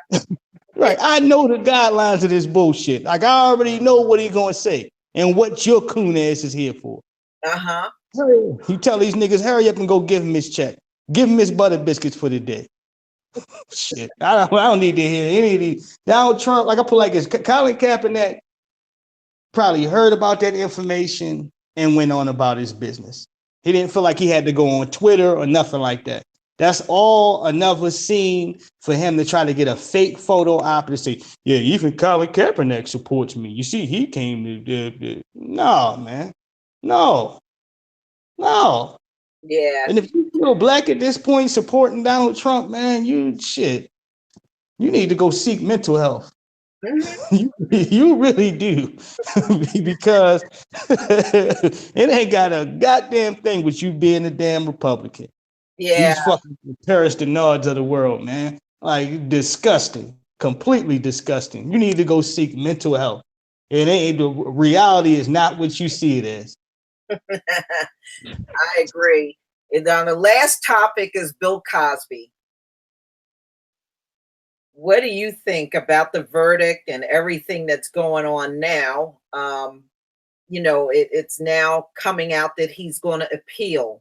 Right. I know the guidelines of this bullshit. Like, I already know what he's going to say and what your coon ass is here for. Uh-huh. You tell these niggas, hurry up and go give him his check. Give him his butter biscuits for the day. Shit. I don't need to hear any of these. Donald Trump, like I put like this, Colin Kaepernick probably heard about that information and went on about his business. He didn't feel like he had to go on Twitter or nothing like that. That's all another scene for him to try to get a fake photo op to say, yeah, even Colin Kaepernick supports me. You see, he came to, no, man. No. Yeah. And if you feel black at this point supporting Donald Trump, man, you need to go seek mental health. Mm-hmm. You really do. Because it ain't got a goddamn thing with you being a damn Republican. Yeah. These fucking terrorist nods of the world, man. Like, disgusting. Completely disgusting. You need to go seek mental health. It ain't, the reality is not what you see it as. I agree. And on the last topic is Bill Cosby. What do you think about the verdict and everything that's going on now? It's now coming out that he's going to appeal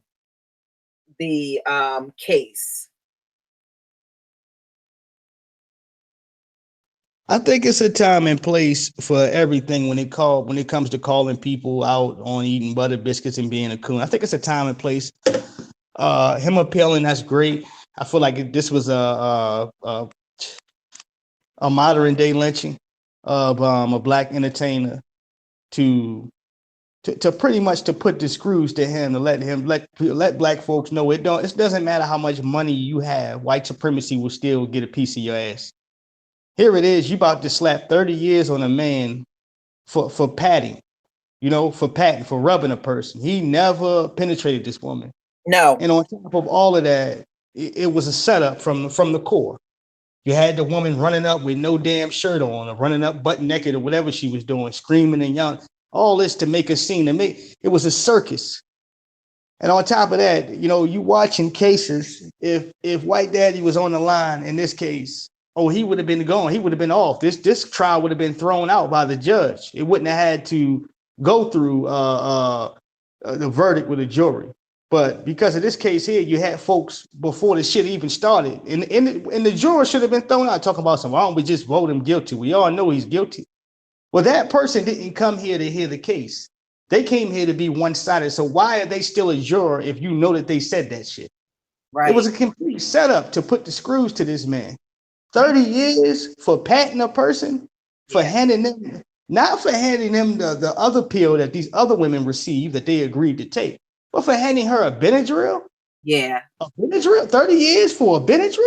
the case. I think it's a time and place for everything when it comes to calling people out on eating butter biscuits and being a coon. I think it's a time and place. Him appealing, that's great. I feel like this was a modern day lynching of a black entertainer to pretty much to put the screws to him, to let black folks know it doesn't matter how much money you have, white supremacy will still get a piece of your ass. Here it is, you about to slap 30 years on a man for patting, for rubbing a person. He never penetrated this woman. No. And on top of all of that, it was a setup from the core. You had the woman running up with no damn shirt on, or running up butt naked, or whatever she was doing, screaming and yelling. All this to make a scene. It was a circus. And on top of that, you watching cases. If white daddy was on the line in this case, he would have been gone. He would have been off. This trial would have been thrown out by the judge. It wouldn't have had to go through the verdict with a jury. But because of this case here, you had folks before the shit even started, and the juror should have been thrown out. Talking about why don't we just vote him guilty? We all know he's guilty. Well, that person didn't come here to hear the case. They came here to be one-sided. So why are they still a juror if you know that they said that shit? Right. It was a complete setup to put the screws to this man. 30 years for patting a person, for handing them, not for handing them the other pill that these other women received that they agreed to take, but for handing her a Benadryl. Yeah. A Benadryl? 30 years for a Benadryl?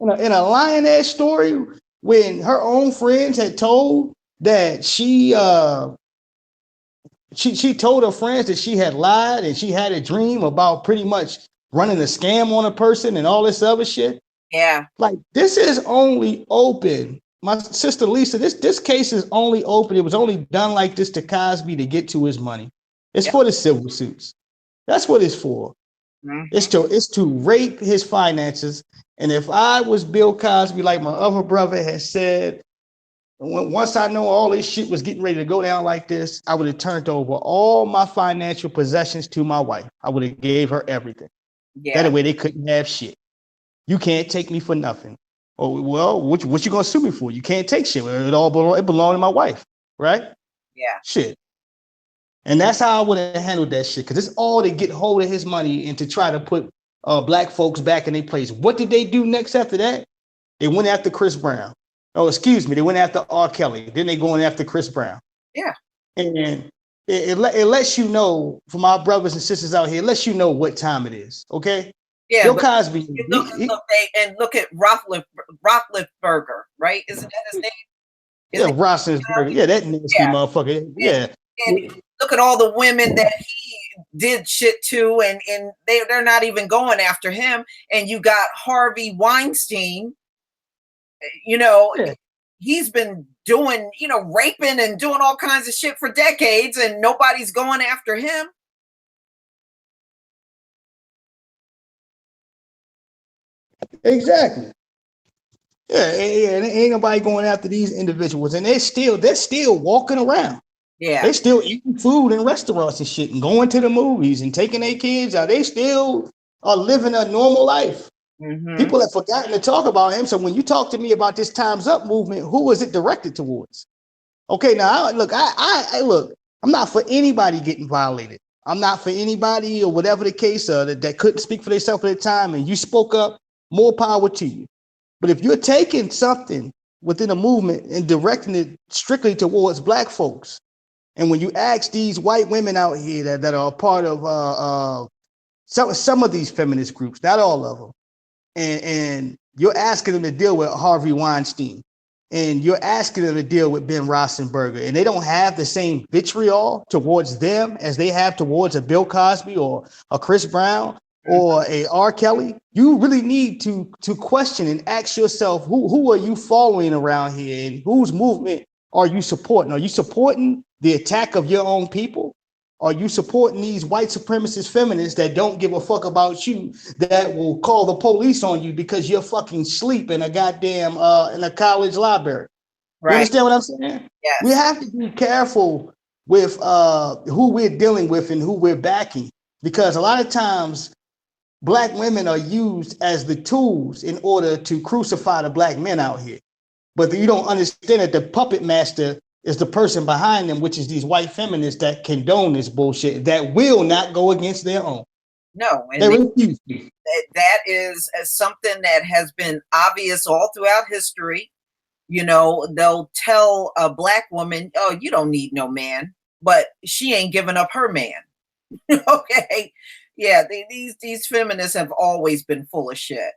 Mm-hmm. In a lying ass story when her own friends had told that she told her friends that she had lied and she had a dream about pretty much running a scam on a person and all this other shit. Yeah. Like, this is only open my sister Lisa, this case is only open. It was only done like this to Cosby to get to his money. It's for the civil suits. That's what it's for. It's to rape his finances. And if I was Bill Cosby, like my other brother has said, once I know all this shit was getting ready to go down like this, I would have turned over all my financial possessions to my wife. I would have gave her everything. Yeah. That way they couldn't have shit. You can't take me for nothing. Oh, well, what you gonna sue me for? You can't take shit. It belonged to my wife, right? Yeah. Shit. And that's how I would have handled that shit, because it's all to get hold of his money and to try to put black folks back in their place. What did they do next after that? They went after Chris Brown. Oh, excuse me. They went after R. Kelly. Then they going after Chris Brown. Yeah. And it lets you know, from our brothers and sisters out here, it lets you know what time it is. Okay. Yeah. Bill Cosby. Look at Roethlisberger, right? Isn't that his name? Roethlisberger. Yeah, that nasty motherfucker. Yeah. And look at all the women that he did shit to, and they're not even going after him. And you got Harvey Weinstein, he's been doing, raping and doing all kinds of shit for decades, and nobody's going after him. Exactly. Yeah, and ain't nobody going after these individuals, and they're still walking around. Yeah, they still eating food in restaurants and shit, and going to the movies and taking their kids out. They still are living a normal life. People have forgotten to talk about him. So when you talk to me about this Time's Up movement, who was it directed towards? Okay, now look, I'm not for anybody getting violated. I'm not for anybody, or whatever the case, that couldn't speak for themselves at the time, and you spoke up. More power to you. But if you're taking something within a movement and directing it strictly towards black folks, and when you ask these white women out here that are a part of some of these feminist groups, not all of them, and you're asking them to deal with Harvey Weinstein, and you're asking them to deal with Ben Roethlisberger, and they don't have the same vitriol towards them as they have towards a Bill Cosby or a Chris Brown or a R. Kelly, you really need to question and ask yourself, who are you following around here, and whose movement are you supporting? Are you supporting the attack of your own people? Are you supporting these white supremacist feminists that don't give a fuck about you, that will call the police on you because you're fucking sleep in a goddamn in a college library? Right. You understand what I'm saying? Yes. We have to be careful with who we're dealing with and who we're backing, because a lot of times black women are used as the tools in order to crucify the black men out here. But you don't understand that the puppet master is the person behind them, which is these white feminists that condone this bullshit, that will not go against their own. No, and that is something that has been obvious all throughout history. They'll tell a black woman, "Oh, you don't need no man," but she ain't giving up her man. Okay. Yeah, these feminists have always been full of shit.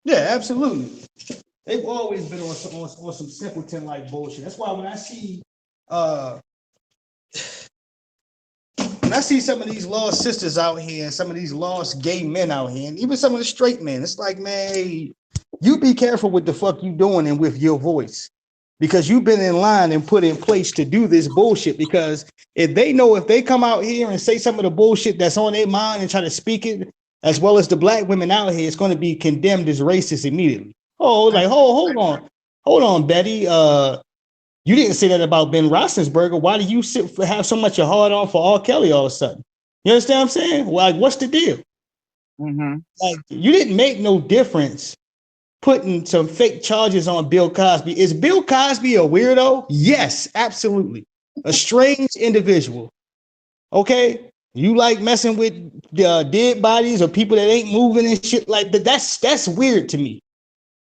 Yeah, absolutely. They've always been on some simpleton like bullshit. That's why when I see some of these lost sisters out here and some of these lost gay men out here, and even some of the straight men, it's like, man, you be careful with the fuck you doing and with your voice. Because you've been in line and put in place to do this bullshit. Because if they come out here and say some of the bullshit that's on their mind and try to speak it, as well as the black women out here, it's going to be condemned as racist immediately. Hold on, Betty. You didn't say that about Ben Roethlisberger. Why do you have so much a hard on for R. Kelly all of a sudden? You understand what I'm saying? Like, what's the deal? Like, you didn't make no difference putting some fake charges on Bill Cosby. Is Bill Cosby a weirdo? Yes, absolutely. A strange individual. Okay? You like messing with dead bodies or people that ain't moving and shit like that. That's weird to me.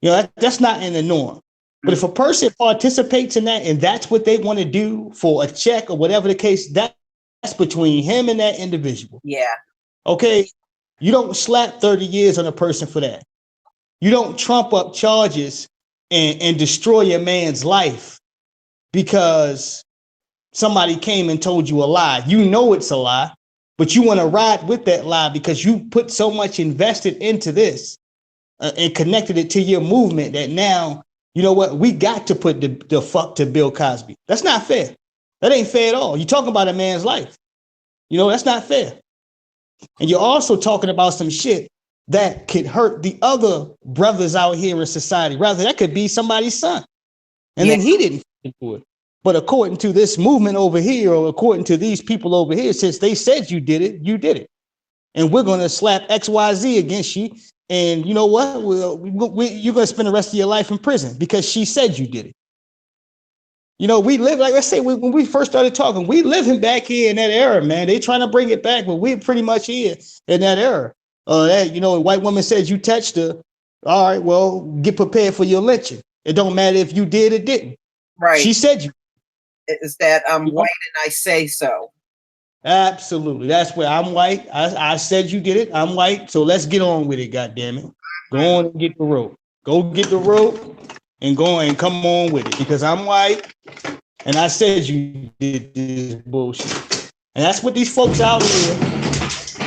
That's not in the norm. But if a person participates in that and that's what they want to do for a check or whatever the case, that's between him and that individual. Yeah. Okay? You don't slap 30 years on a person for that. You don't trump up charges and destroy a man's life because somebody came and told you a lie. You know it's a lie. but you want to ride with that lie because you put so much invested into this and connected it to your movement that now, you know what, we got to put the fuck to Bill Cosby. That's not fair. That ain't fair at all. You're talking about a man's life. You know, that's not fair. And you're also talking about some shit that could hurt the other brothers out here in society. Rather, that could be somebody's son. And then he didn't do it. But according to this movement over here, or according to these people over here, since they said you did it, you did it. And we're going to slap XYZ against you. And you know what? You're going to spend the rest of your life in prison because she said you did it. You know, we live, like, let's say when we first started talking, we living back here in that era, man. They trying to bring it back, but we're pretty much here in that era. That, you know, a white woman says you touched her. All right, well, get prepared for your lynching. It don't matter if you did or didn't. Right. She said you. Is that I'm white and I say so. Absolutely. That's where I'm white. I said you did it. I'm white. So let's get on with it, goddammit. Go on and get the rope. Go get the rope and go and come on with it because I'm white and I said you did this bullshit. And that's what these folks out here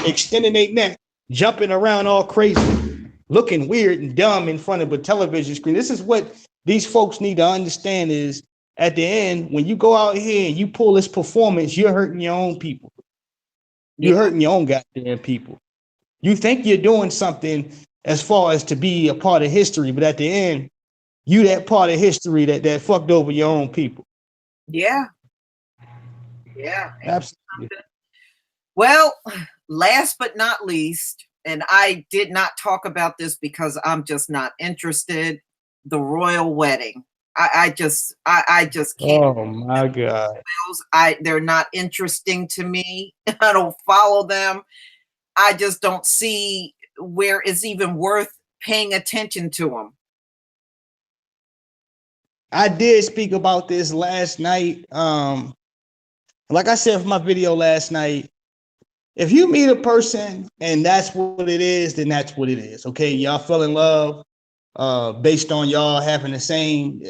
extending their neck, jumping around all crazy, looking weird and dumb in front of a television screen. This is what these folks need to understand is at the end, when you go out here and you pull this performance, you're hurting your own people. You're hurting your own goddamn people. You think you're doing something as far as to be a part of history, but at the end, you that part of history that fucked over your own people. Yeah. Yeah. Absolutely. Well, last but not least, and I did not talk about this because I'm just not interested, the royal wedding. I just can't. Oh my God. They're not interesting to me. I don't follow them. I just don't see where it's even worth paying attention to them. I did speak about this last night. Like I said for my video last night, if you meet a person and that's what it is, then that's what it is. Okay, y'all fell in love based on y'all having the same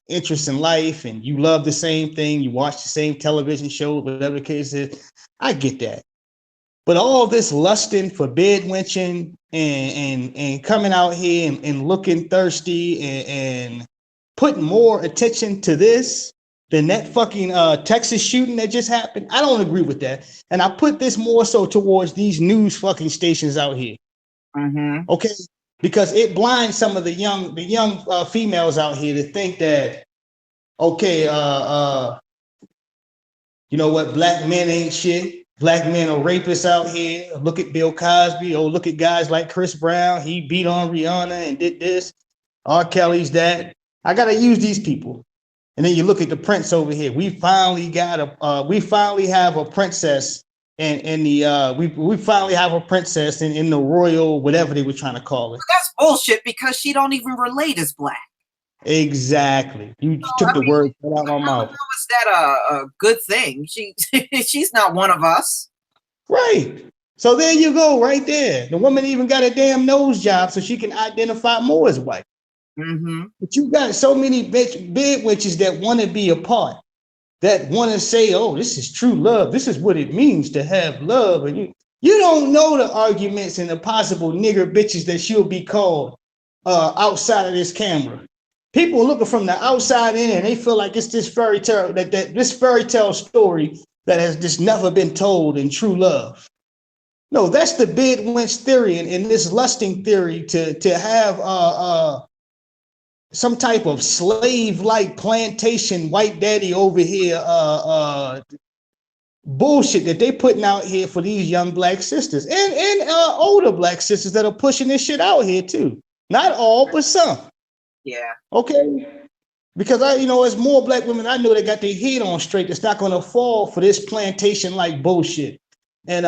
interest in life and you love the same thing, you watch the same television show, whatever the case is. I get that. But all this lusting for bed wenching and coming out here and looking thirsty and putting more attention to this than that fucking Texas shooting that just happened, I don't agree with that. And I put this more so towards these news fucking stations out here. Mm-hmm. Okay, because it blinds some of the young females out here to think that, okay, you know what, black men ain't shit. Black men are rapists out here. Look at Bill Cosby. Oh, look at guys like Chris Brown. He beat on Rihanna and did this. R. Kelly's that. I gotta use these people. And then you look at the prince over here. We finally have a princess we finally have a princess in the royal whatever they were trying to call it. That's bullshit because she don't even relate as black. Exactly. You took the word out of my mouth. How is that a good thing? She's not one of us. Right. So there you go, right there. The woman even got a damn nose job so she can identify more as white. Mm-hmm. But you got so many bed witches that want to be a part, that want to say, oh, this is true love. This is what it means to have love. And you don't know the arguments and the possible nigger bitches that she'll be called outside of this camera. People are looking from the outside in and they feel like it's this fairy tale, this fairy tale story that has just never been told in true love. No, that's the bed wench theory and this lusting theory to have some type of slave-like plantation white daddy over here bullshit that they putting out here for these young black sisters and older black sisters that are pushing this shit out here too. Not all, but some. Yeah. Okay. Because as more black women I know that got their head on straight, that's not going to fall for this plantation-like bullshit. And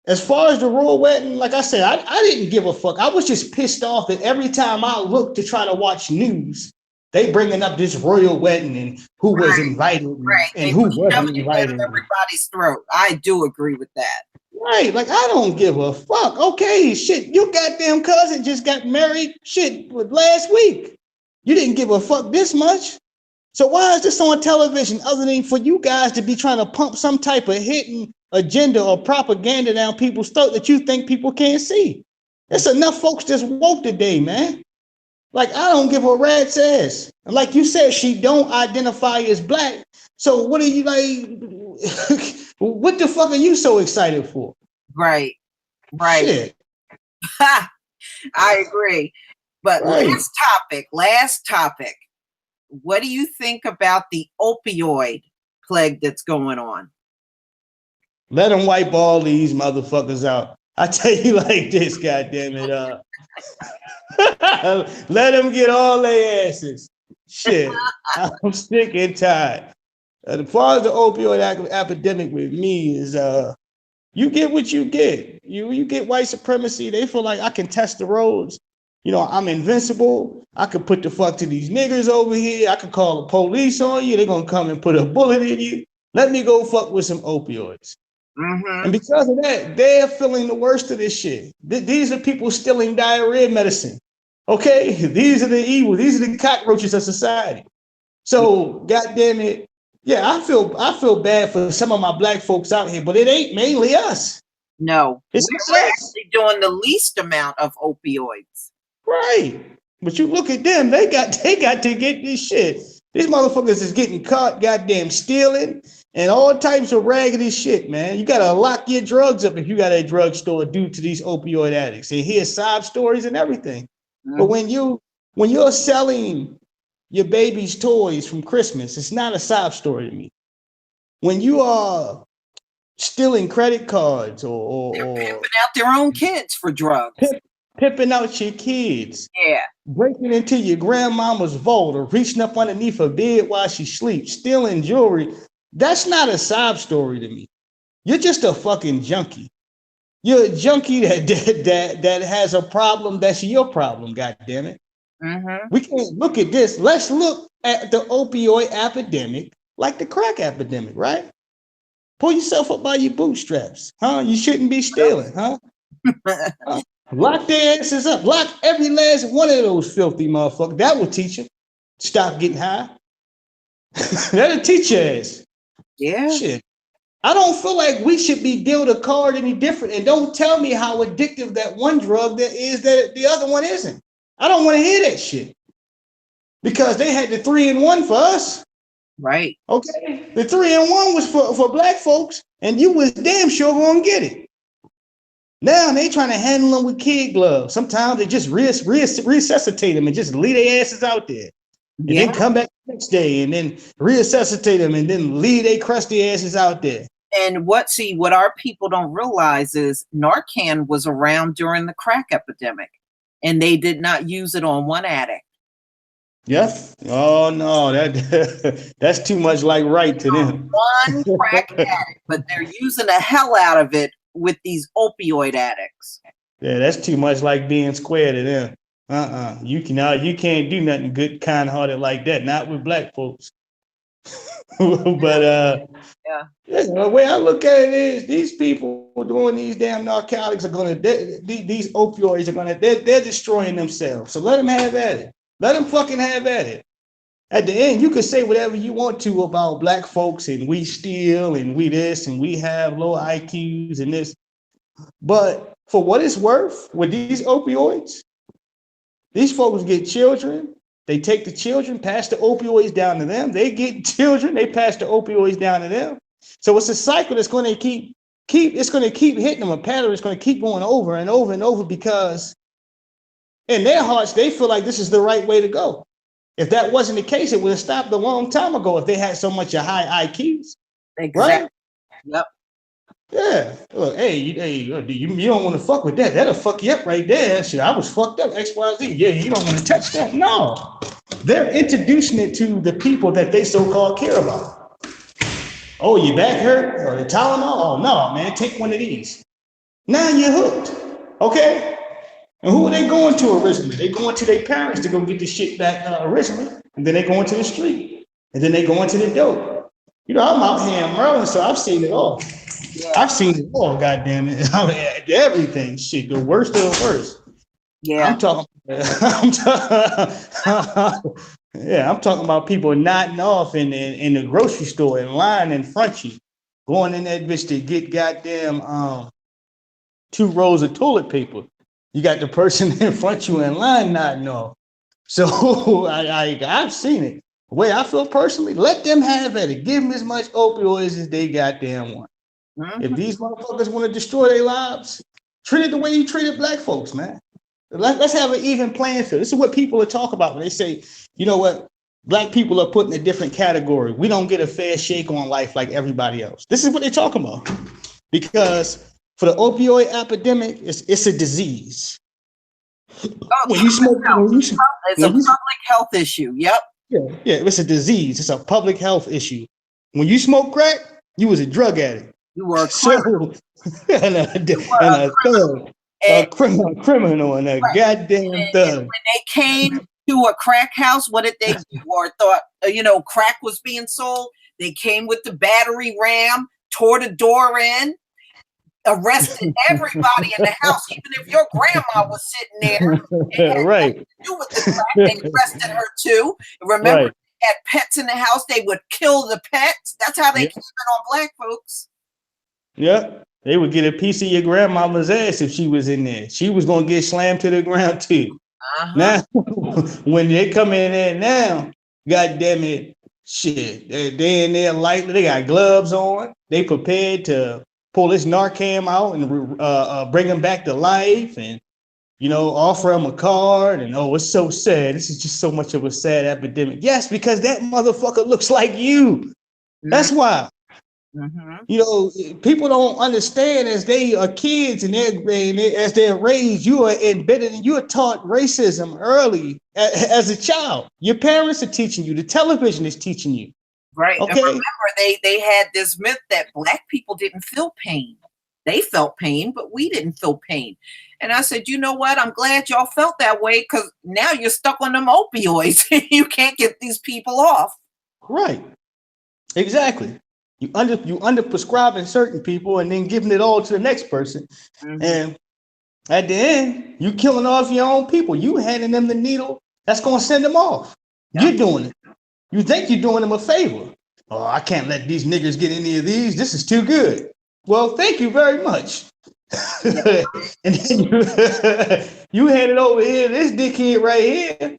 as far as the royal wedding, like I said, I didn't give a fuck. I was just pissed off that every time I looked to try to watch news, they bringing up this royal wedding and who was invited and who wasn't invited. Everybody's throat. I do agree with that. Right. Like, I don't give a fuck. Okay, shit, your goddamn cousin just got married, shit, last week. You didn't give a fuck this much. So why is this on television other than for you guys to be trying to pump some type of hidden agenda or propaganda down people's throat that you think people can't see? There's enough folks that's woke today, man. Like, I don't give a rat's ass. And like you said, she don't identify as black. So what are you like? What the fuck are you so excited for? Right. Shit. I agree. But Right. last topic. What do you think about the opioid plague that's going on? Let them wipe all these motherfuckers out. I tell you like this, goddammit. Let them get all their asses. Shit. I'm sick and tired. As far as the opioid epidemic with me is you get what you get. You get white supremacy. They feel like I can test the roads. You know, I'm invincible. I could put the fuck to these niggers over here. I could call the police on you. They're gonna come and put a bullet in you. Let me go fuck with some opioids. Mm-hmm. And because of that, they're feeling the worst of this shit. These are people stealing diarrhea medicine. Okay, these are the evil. These are the cockroaches of society. So, goddamn it, yeah, I feel bad for some of my black folks out here, but it ain't mainly us. No, It's we're actually doing the least amount of opioids. Right. But you look at them, they got to get this shit. These motherfuckers is getting caught goddamn stealing and all types of raggedy shit, man. You gotta lock your drugs up if you got a drugstore due to these opioid addicts. And hear sob stories and everything. Mm-hmm. But when you're selling your baby's toys from Christmas, it's not a sob story to me. When you are stealing credit cards or pimping out their own kids for drugs. Pimping out your kids. Yeah. Breaking into your grandmama's vault or reaching up underneath her bed while she sleeps, stealing jewelry. That's not a sob story to me. You're just a fucking junkie. You're a junkie that has a problem that's your problem, goddammit. Mm-hmm. We can't look at this. Let's look at the opioid epidemic like the crack epidemic, right? Pull yourself up by your bootstraps, huh? You shouldn't be stealing, huh? Lock their asses up. Lock every last one of those filthy motherfuckers. That will teach them. Stop getting high. That'll teach your ass. Yeah. Shit. I don't feel like we should be dealt a card any different. And don't tell me how addictive that one drug that is that the other one isn't. I don't want to hear that shit. Because they had the 3-in-1 for us. Right. Okay. The 3-in-1 was for black folks, and you was damn sure gonna get it. Now they trying to handle them with kid gloves. Sometimes they just resuscitate them and just leave their asses out there. And then come back the next day and then resuscitate them and then leave their crusty asses out there. And what our people don't realize is Narcan was around during the crack epidemic, and they did not use it on one addict. Yes. Oh no, that's too much like right to them. One crack addict, but they're using the hell out of it with these opioid addicts. Yeah, that's too much like being square to them. You can't do nothing good, kind-hearted like that. Not with black folks. But the way I look at it is, these people doing these damn narcotics are gonna. These opioids are gonna. They're destroying themselves. So let them have at it. Let them fucking have at it. At the end, you can say whatever you want to about black folks and we steal and we this and we have low IQs and this. But for what it's worth, with these opioids, these folks get children. They take the children, pass the opioids down to them. They get children, they pass the opioids down to them. So it's a cycle that's going to keep hitting them. A pattern is going to keep going over and over and over because in their hearts, they feel like this is the right way to go. If that wasn't the case, it would have stopped a long time ago if they had so much of high IQs. Exactly. Right? Yep. Yeah. Look, hey, you don't want to fuck with that. That'll fuck you up right there. Shit, I was fucked up, XYZ. Yeah, you don't want to touch that. No. They're introducing it to the people that they so-called care about. Oh, your back hurt? Or the Tylenol? Oh, no, man, take one of these. Now you're hooked. Okay? And who are they going to originally? They going to their parents to go get the shit back originally. And then they go into the street. And then they go into the dope. You know, I'm out here in Maryland, so I've seen it all. Yeah. I've seen it all, goddamn it. I mean, everything. Shit, the worst of the worst. Yeah. I'm talking Yeah, I'm talking about people nodding off in the grocery store in line in front of you, going in that bitch to get goddamn 2 rolls of toilet paper. You got the person in front of you in line nodding off. So I've seen it. The way I feel personally, let them have at it. Give them as much opioids as they goddamn want. If these motherfuckers want to destroy their lives, treat it the way you treated black folks, man. Let's have an even playing field. This is what people are talking about when they say, you know what, black people are put in a different category. We don't get a fair shake on life like everybody else. This is what they're talking about. Because for the opioid epidemic, it's a disease. When you smoke, it's a public health issue. Yep. Yeah, it's a disease. It's a public health issue. When you smoke crack, you was a drug addict. You were a criminal. A criminal and a goddamn thug. When they came to a crack house, what did they do? Or thought, crack was being sold? They came with the battery ram, tore the door in, arrested everybody in the house, even if your grandma was sitting there. And Right. to do with the crack, they arrested her too. Remember, Right. they had pets in the house, they would kill the pets. That's how they came in on black folks. Yeah. They would get a piece of your grandmama's ass if she was in there. She was gonna get slammed to the ground too. Now, when they come in there now, god damn it, shit, they in there lightly. They got gloves on. They prepared to pull this Narcan out and bring him back to life, and offer him a card. And it's so sad. This is just so much of a sad epidemic. Yes, because that motherfucker looks like you. That's why. People don't understand as they are kids and as they're raised, you are embedded and you are taught racism early as a child. Your parents are teaching you. The television is teaching you. Right. Okay. And remember, they had this myth that black people didn't feel pain. They felt pain, but we didn't feel pain. And I said, you know what? I'm glad y'all felt that way, because now you're stuck on them opioids. You can't get these people off. Right. Exactly. You under prescribing certain people and then giving it all to the next person. And at the end, you killing off your own people. You handing them the needle that's going to send them off. You're doing it. You think you're doing them a favor. Oh, I can't let these niggers get any of these. This is too good. Well, thank you very much. And then you hand it over here, this dickhead right here.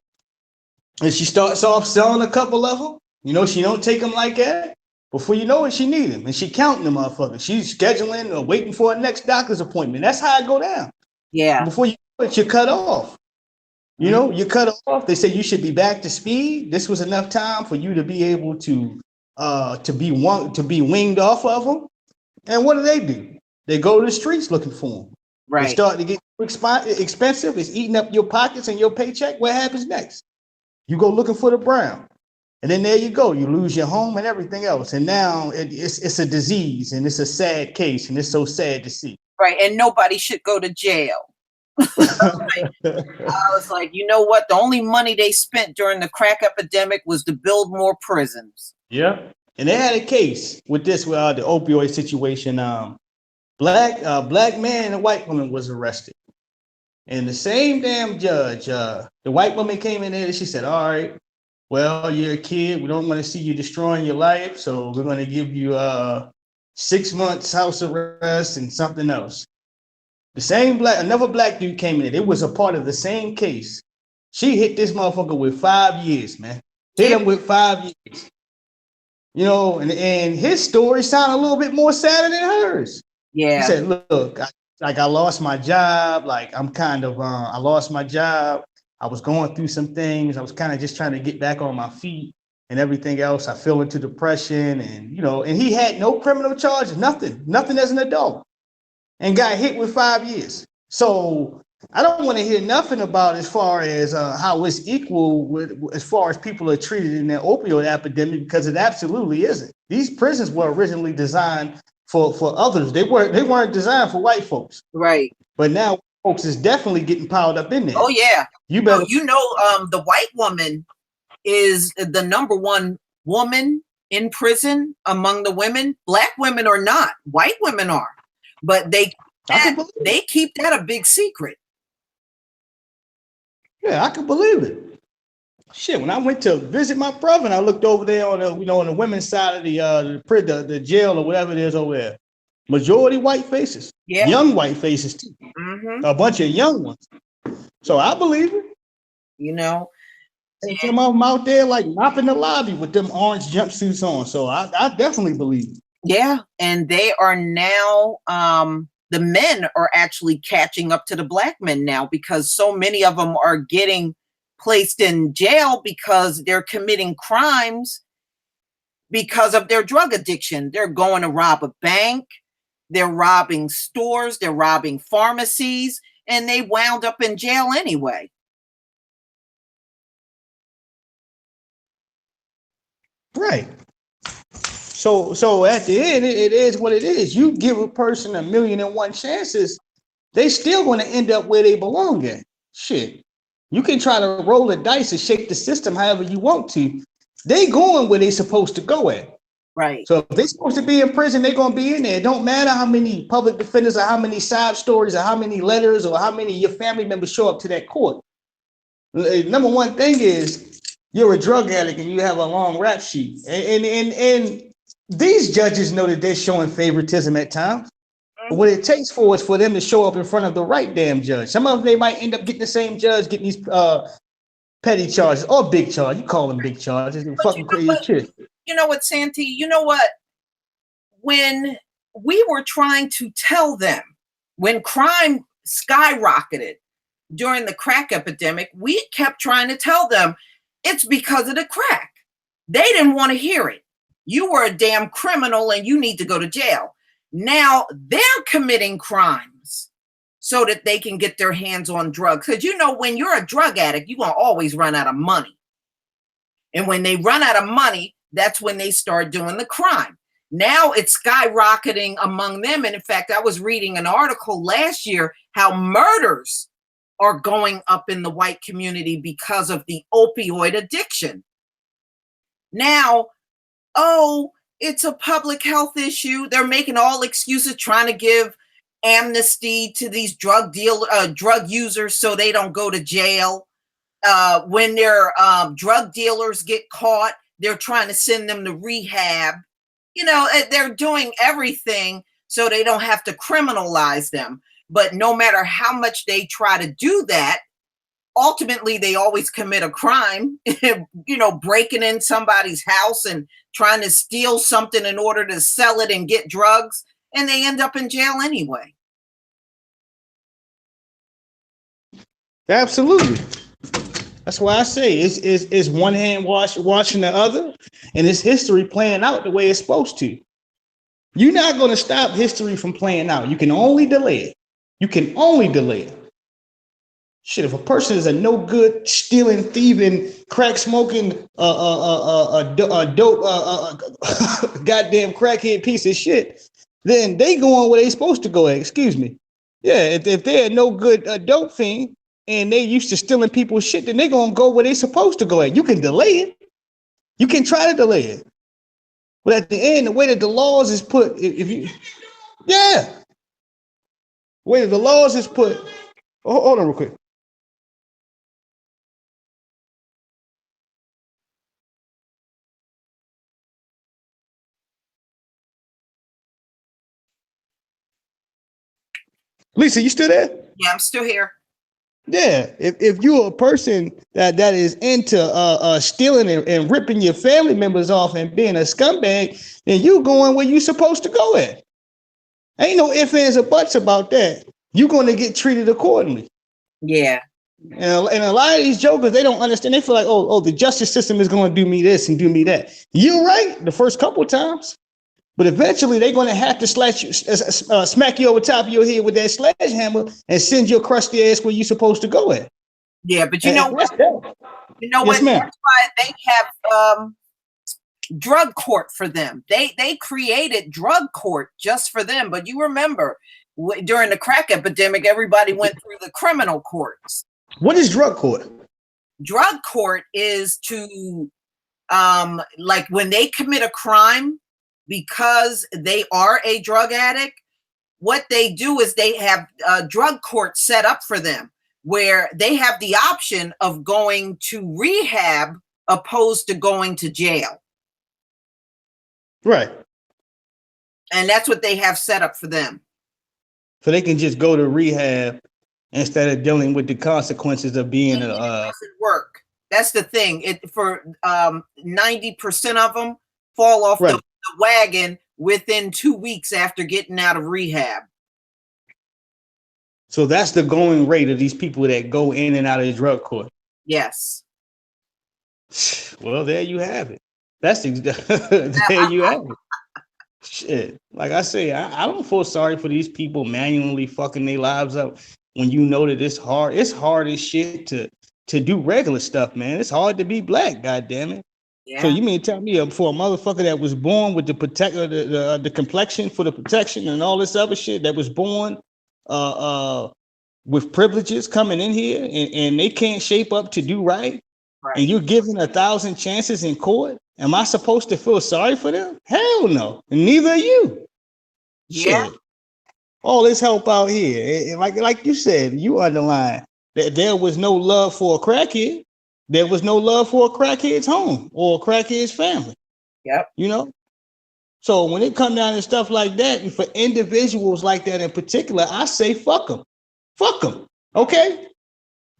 And she starts off selling a couple of them. She don't take them like that. Before you know it, she need them. And she counting them motherfuckers. She's scheduling or waiting for a next doctor's appointment. That's how it go down. Yeah. Before you know it, you're cut off. You're cut off. They say you should be back to speed. This was enough time for you to be able to be winged off of them. And what do? They go to the streets looking for them. Right. They start to get expensive. It's eating up your pockets and your paycheck. What happens next? You go looking for the brown. And then there you go. You lose your home and everything else. And now it's a disease and it's a sad case. And it's so sad to see. Right. And nobody should go to jail. I was like, you know what? The only money they spent during the crack epidemic was to build more prisons. Yeah. And they had a case with this, the opioid situation. Black man and a white woman was arrested. And the same damn judge, the white woman came in there and she said, all right, well, you're a kid. We don't want to see you destroying your life. So we're going to give you 6 months house arrest and something else. The same another black dude came in there. It was a part of the same case. She hit this motherfucker with 5 years, man. Hit him with 5 years. And his story sounded a little bit more sadder than hers. Yeah. He said, look, I lost my job. Like, I'm kind of, I lost my job. I was going through some things. I was kind of just trying to get back on my feet and everything else. I fell into depression and he had no criminal charges, nothing as an adult, and got hit with 5 years. So I don't want to hear nothing about as far as how it's equal with as far as people are treated in the opioid epidemic, because it absolutely isn't. These prisons were originally designed for others. They weren't designed for white folks. Right. But now folks is definitely getting piled up in there. Oh yeah. You better. The white woman is the number one woman in prison among the women. Black women are not. White women are. But they keep that a big secret. Yeah, I can believe it. Shit, when I went to visit my brother, and I looked over there on the, on the women's side of the jail or whatever it is over there, majority white faces, young white faces too, a bunch of young ones. So I believe it. You know, and some of them out there like mopping the lobby with them orange jumpsuits on. So I definitely believe it. Yeah, and they are now. The men are actually catching up to the black men now because so many of them are getting placed in jail because they're committing crimes because of their drug addiction. They're going to rob a bank, they're robbing stores, they're robbing pharmacies, and they wound up in jail anyway. Right. So at the end, it is what it is. You give a person 1,000,001 chances, they still going to end up where they belong at. Shit. You can try to roll the dice and shake the system however you want to. They going where they supposed to go at. Right. So if they're supposed to be in prison, they're going to be in there. It don't matter how many public defenders or how many side stories or how many letters or how many of your family members show up to that court. Number one thing is you're a drug addict and you have a long rap sheet. And these judges know that they're showing favoritism at times. But what it takes for is for them to show up in front of the right damn judge. Some of them, they might end up getting the same judge, getting these petty charges or big charges. You call them big charges. Fucking crazy shit. You know what, Santee? You know what? When we were trying to tell them, when crime skyrocketed during the crack epidemic, we kept trying to tell them it's because of the crack. They didn't want to hear it. You were a damn criminal and you need to go to jail. Now they're committing crimes so that they can get their hands on drugs. Because you know, when you're a drug addict, you're going to always run out of money. And when they run out of money, that's when they start doing the crime. Now it's skyrocketing among them. And in fact, I was reading an article last year how murders are going up in the white community because of the opioid addiction. Now, oh, it's a public health issue. They're making all excuses, trying to give amnesty to these drug users so they don't go to jail. When their drug dealers get caught, they're trying to send them to rehab. You know, they're doing everything so they don't have to criminalize them. But no matter how much they try to do that, ultimately they always commit a crime, you know, breaking in somebody's house and trying to steal something in order to sell it and get drugs, and they end up in jail anyway. Absolutely. That's why I say it's one hand washing the other, and it's history playing out the way it's supposed to. You're not going to stop history from playing out. You can only delay it. You can only delay it. Shit, if a person is a no good, stealing, thieving, crack smoking, dope, goddamn crackhead piece of shit, then they going where they supposed to go at. Excuse me. Yeah, if they're a no good dope fiend and they used to stealing people's shit, then they gonna go where they supposed to go at. You can delay it. You can try to delay it. But at the end, the way that the laws is put, the way that the laws is put, hold on real quick. Lisa, you still there? Yeah, I'm still here. Yeah, if you're a person that is into stealing and ripping your family members off and being a scumbag, then you going where you supposed to go at. Ain't no ifs, ands, or buts about that. You're going to get treated accordingly. Yeah. And a lot of these jokers, they don't understand. They feel like, oh, the justice system is going to do me this and do me that. You're right the first couple of times. But eventually they're going to have to smack you over top of your head with that sledgehammer and send your crusty ass where you're supposed to go at. Yeah, but you know what? You know what? Ma'am. That's why they have drug court for them. They created drug court just for them. But you remember during the crack epidemic, everybody went through the criminal courts. What is drug court? Drug court is to like when they commit a crime. Because they are a drug addict, what they do is they have a drug court set up for them where they have the option of going to rehab opposed to going to jail. Right. And that's what they have set up for them. So they can just go to rehab instead of dealing with the consequences of being It doesn't work. That's the thing. It for 90% of them fall off the wagon within 2 weeks after getting out of rehab. So that's the going rate of these people that go in and out of the drug court. Yes. Well, there you have it. There you have it. Shit. Like I say, I don't feel sorry for these people manually fucking their lives up when you know that it's hard. It's hard as shit to do regular stuff, man. It's hard to be black, goddamn it. Yeah. So you mean tell me for a motherfucker that was born with the complexion for the protection and all this other shit that was born with privileges coming in here and they can't shape up to do right, and you're given 1,000 chances in court? Am I supposed to feel sorry for them? Hell no. And neither are you. Yeah. Shit. All this help out here. Like you said, you underline that there was no love for a crackhead. There was no love for a crackhead's home or a crackhead's family. Yep. You know? So when it comes down to stuff like that, and for individuals like that in particular, I say fuck them. Fuck them. Okay?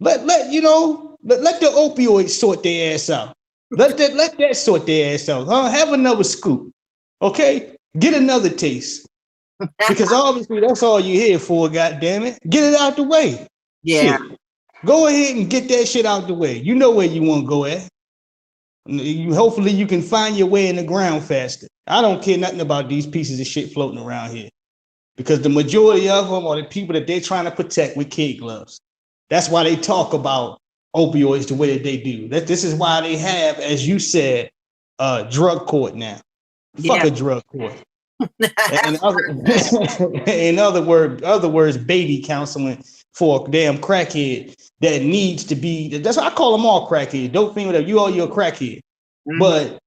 Let the opioids sort their ass out. Let that sort their ass out. Have another scoop. Okay? Get another taste. Because obviously that's all you're here for, goddamn it. Get it out the way. Yeah. Shit. Go ahead and get that shit out the way. You know where you want to go at. Hopefully you can find your way in the ground faster. I don't care nothing about these pieces of shit floating around here. Because the majority of them are the people that they're trying to protect with kid gloves. That's why they talk about opioids the way that they do. This is why they have, as you said, drug court now. Fuck a drug court. In other words, baby counseling for a damn crackhead that needs to be. That's why I call them all crackheads. Don't think that you're a crackhead, but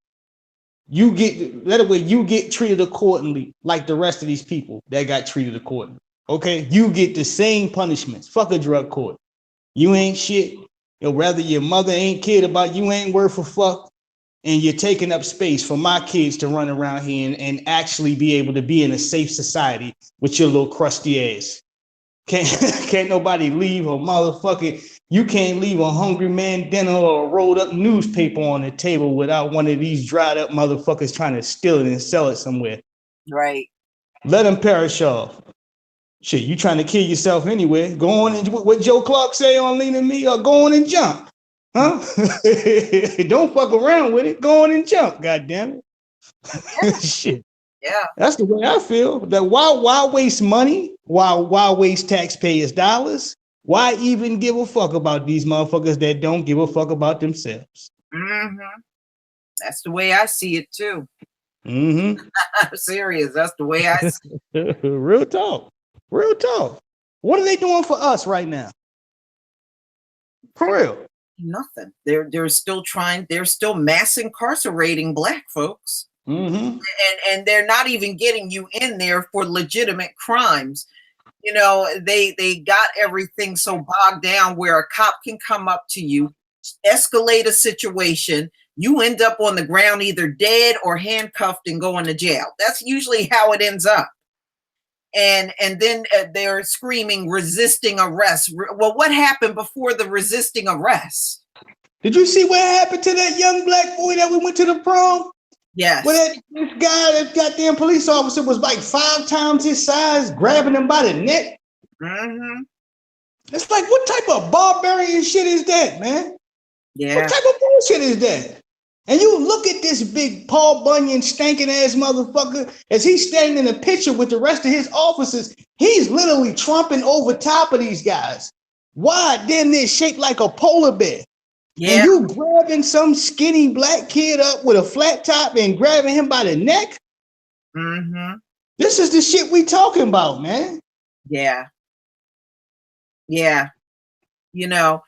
you get treated accordingly like the rest of these people that got treated accordingly. Okay, you get the same punishments. Fuck a drug court. You ain't shit. Rather your mother ain't cared about you, ain't worth a fuck. And you're taking up space for my kids to run around here and actually be able to be in a safe society with your little crusty ass. Can't nobody leave a motherfucking, you can't leave a hungry man dinner or a rolled up newspaper on the table without one of these dried up motherfuckers trying to steal it and sell it somewhere. Right. Let them perish off. Shit, you trying to kill yourself anyway. Go on and what Joe Clark say on Leaning Me, or go on and jump. Huh? Don't fuck around with it. Go on and jump, goddamn it. Yeah. Shit. Yeah. That's the way I feel. That why waste money? Why waste taxpayers' dollars? Why even give a fuck about these motherfuckers that don't give a fuck about themselves? Mm-hmm. That's the way I see it too. Mm-hmm. I'm serious. That's the way I see it. Real talk. Real talk. What are they doing for us right now? For real. Nothing. They're still mass incarcerating black folks. Mm-hmm. And they're not even getting you in there for legitimate crimes. You know, they got everything so bogged down where a cop can come up to you, escalate a situation, you end up on the ground either dead or handcuffed and going to jail. That's usually how it ends up. And then they're screaming resisting arrest. Well, what happened before the resisting arrest? Did you see what happened to that young black boy that we went to the prom? Yes. Well, this guy, that goddamn police officer was like 5 times his size, grabbing him by the neck. Mm-hmm. It's like, what type of barbarian shit is that, man? Yeah. What type of bullshit is that? And you look at this big Paul Bunyan stankin' ass motherfucker as he's standing in a picture with the rest of his officers. He's literally trumping over top of these guys. Why? Damn near shaped like a polar bear. Yeah. And you grabbing some skinny black kid up with a flat top and grabbing him by the neck? Mm-hmm. This is the shit we talking about, man. Yeah. Yeah. You know.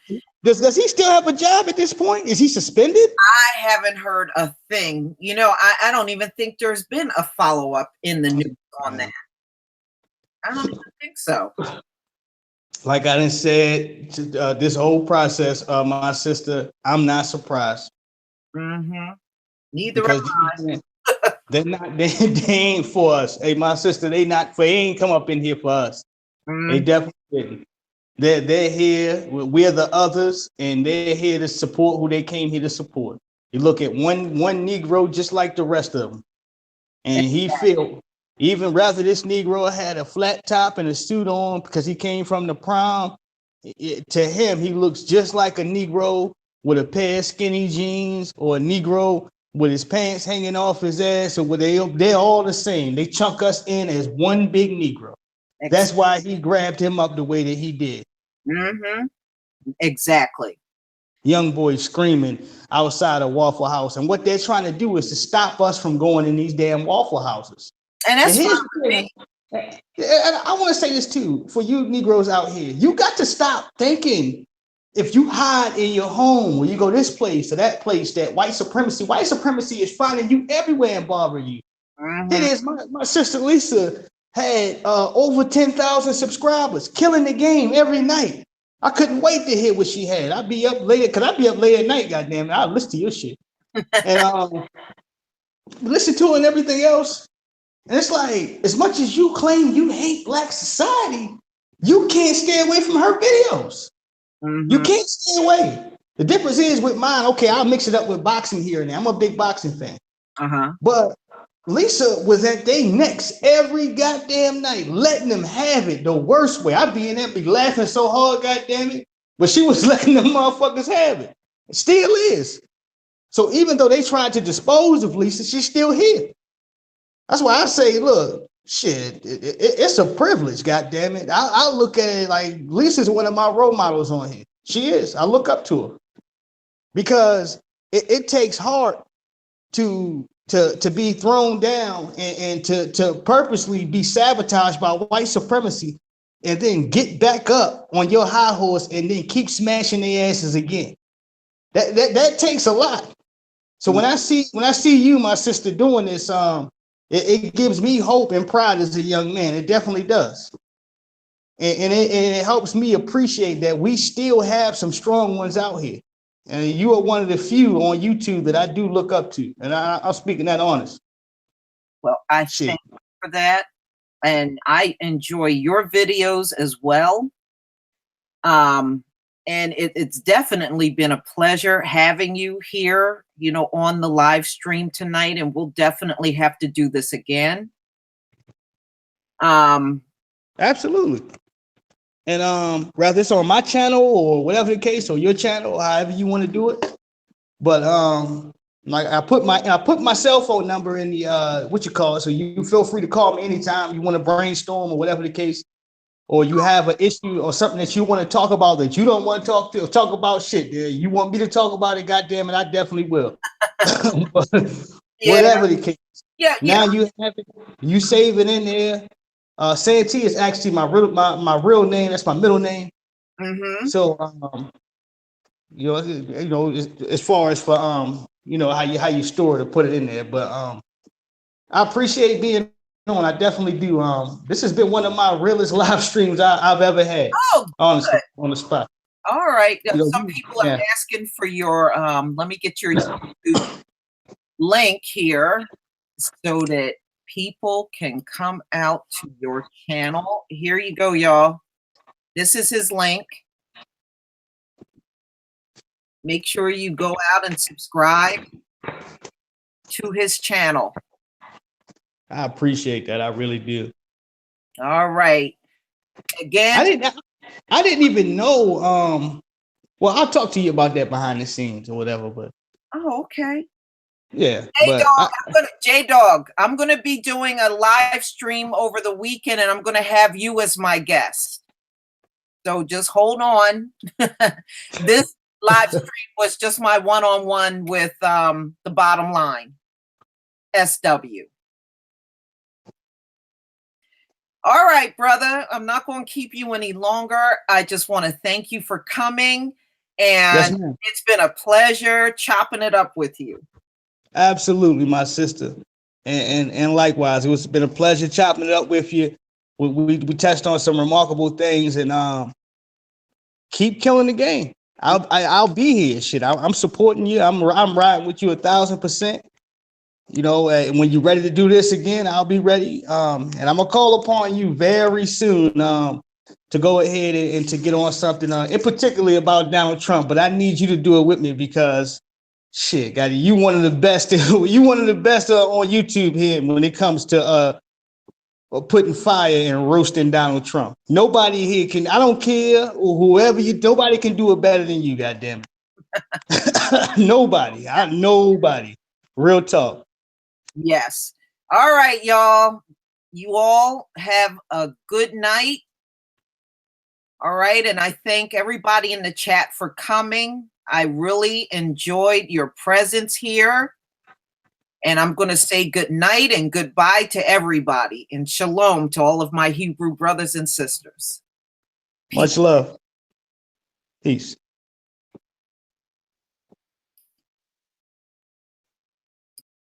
Does he still have a job at this point? Is he suspended? I haven't heard a thing. You know, I don't even think there's been a follow-up in the news on that. I don't even think so. like I done said, this whole process, my sister, I'm not surprised. Mm-hmm. Neither Because they're not, they ain't for us. Hey, my sister, they ain't come up in here for us. They Mm-hmm. definitely didn't. They're here. We're the others, and they're here to support who they came here to support. You look at one Negro just like the rest of them, and he feel even rather this Negro had a flat top and a suit on because he came from the prom. To him, he looks just like a Negro with a pair of skinny jeans, or a Negro with his pants hanging off his ass, or they're all the same. They chunk us in as one big Negro. That's why he grabbed him up the way that he did. Mm-hmm. Exactly. Young boys screaming outside a Waffle House. And what they're trying to do is to stop us from going in these damn Waffle Houses. And that's and I want to say this too, for you Negroes out here, you got to stop thinking if you hide in your home, or you go this place or that place, that white supremacy is finding you everywhere and bothering you. Mm-hmm. It is. My sister Lisa had over 10,000 subscribers, killing the game every night. I couldn't wait to hear what she had. I'd be up late, because I'd be up late at night, goddamn it. I'd listen to your shit. And listen to it and everything else. And it's like, as much as you claim you hate Black society, you can't stay away from her videos. Mm-hmm. You can't stay away. The difference is with mine, okay, I'll mix it up with boxing here and there. I'm a big boxing fan. Uh-huh. But Lisa was at their necks every goddamn night, letting them have it the worst way. I'd be in there, be laughing so hard, goddamn it. But she was letting them motherfuckers have it. It still is. So even though they tried to dispose of Lisa, she's still here. That's why I say, look, shit, it's a privilege, goddamn it. I look at it like Lisa's one of my role models on here. She is. I look up to her because it takes heart to be thrown down and to purposely be sabotaged by white supremacy, and then get back up on your high horse and then keep smashing their asses again. That takes a lot. So when I see you, my sister, doing this, it gives me hope and pride as a young man. It definitely does. And it helps me appreciate that we still have some strong ones out here. And you are one of the few on YouTube that I do look up to. And I'm speaking that honest. Well, I thank you for that. And I enjoy your videos as well. And it's definitely been a pleasure having you here, on the live stream tonight. And we'll definitely have to do this again. Absolutely. And whether it's on my channel or whatever the case, or your channel, however you want to do it. But like I put my cell phone number in the so you feel free to call me anytime you want to brainstorm or whatever the case, or you have an issue or something that you want to talk about that you don't want to talk about shit. You want me to talk about it, goddamn it, I definitely will. Whatever the case. Yeah. Now you have it, you save it in there. Santee is actually my real name. That's my middle name. Mm-hmm. So as far as for how you store it or put it in there. But I appreciate being on. I definitely do. This has been one of my realest live streams I've ever had. Oh, honestly, on the spot. All right. Some people are asking for your let me get your link here so that people can come out to your channel. Here you go, y'all. This is his link. Make sure you go out and subscribe to his channel. I appreciate that. I really do. All right. Again, I didn't even know. Well, I'll talk to you about that behind the scenes or whatever. But okay. Yeah. J-Dog, I'm gonna be doing a live stream over the weekend, and I'm gonna have you as my guest. So just hold on. This live stream was just my one-on-one with the bottom line. SW. All right, brother. I'm not going to keep you any longer. I just want to thank you for coming. And yes, it's been a pleasure chopping it up with you. Absolutely, my sister. And likewise, it's been a pleasure chopping it up with you. We touched on some remarkable things, and keep killing the game. I'll be here. Shit, I'm supporting you. I'm riding with you 1,000%. You know, when you're ready to do this again, I'll be ready. And I'm gonna call upon you very soon to go ahead and to get on something, in particularly about Donald Trump. But I need you to do it with me because, shit, God, you one of the best. You one of the best on YouTube here when it comes to putting fire and roasting Donald Trump. Nobody here can. I don't care whoever you. Nobody can do it better than you. Goddamn it. Nobody. Nobody. Real talk. Yes. All right, y'all. You all have a good night. All right. And I thank everybody in the chat for coming. I really enjoyed your presence here. And I'm going to say good night and goodbye to everybody. And shalom to all of my Hebrew brothers and sisters. Peace. Much love. Peace.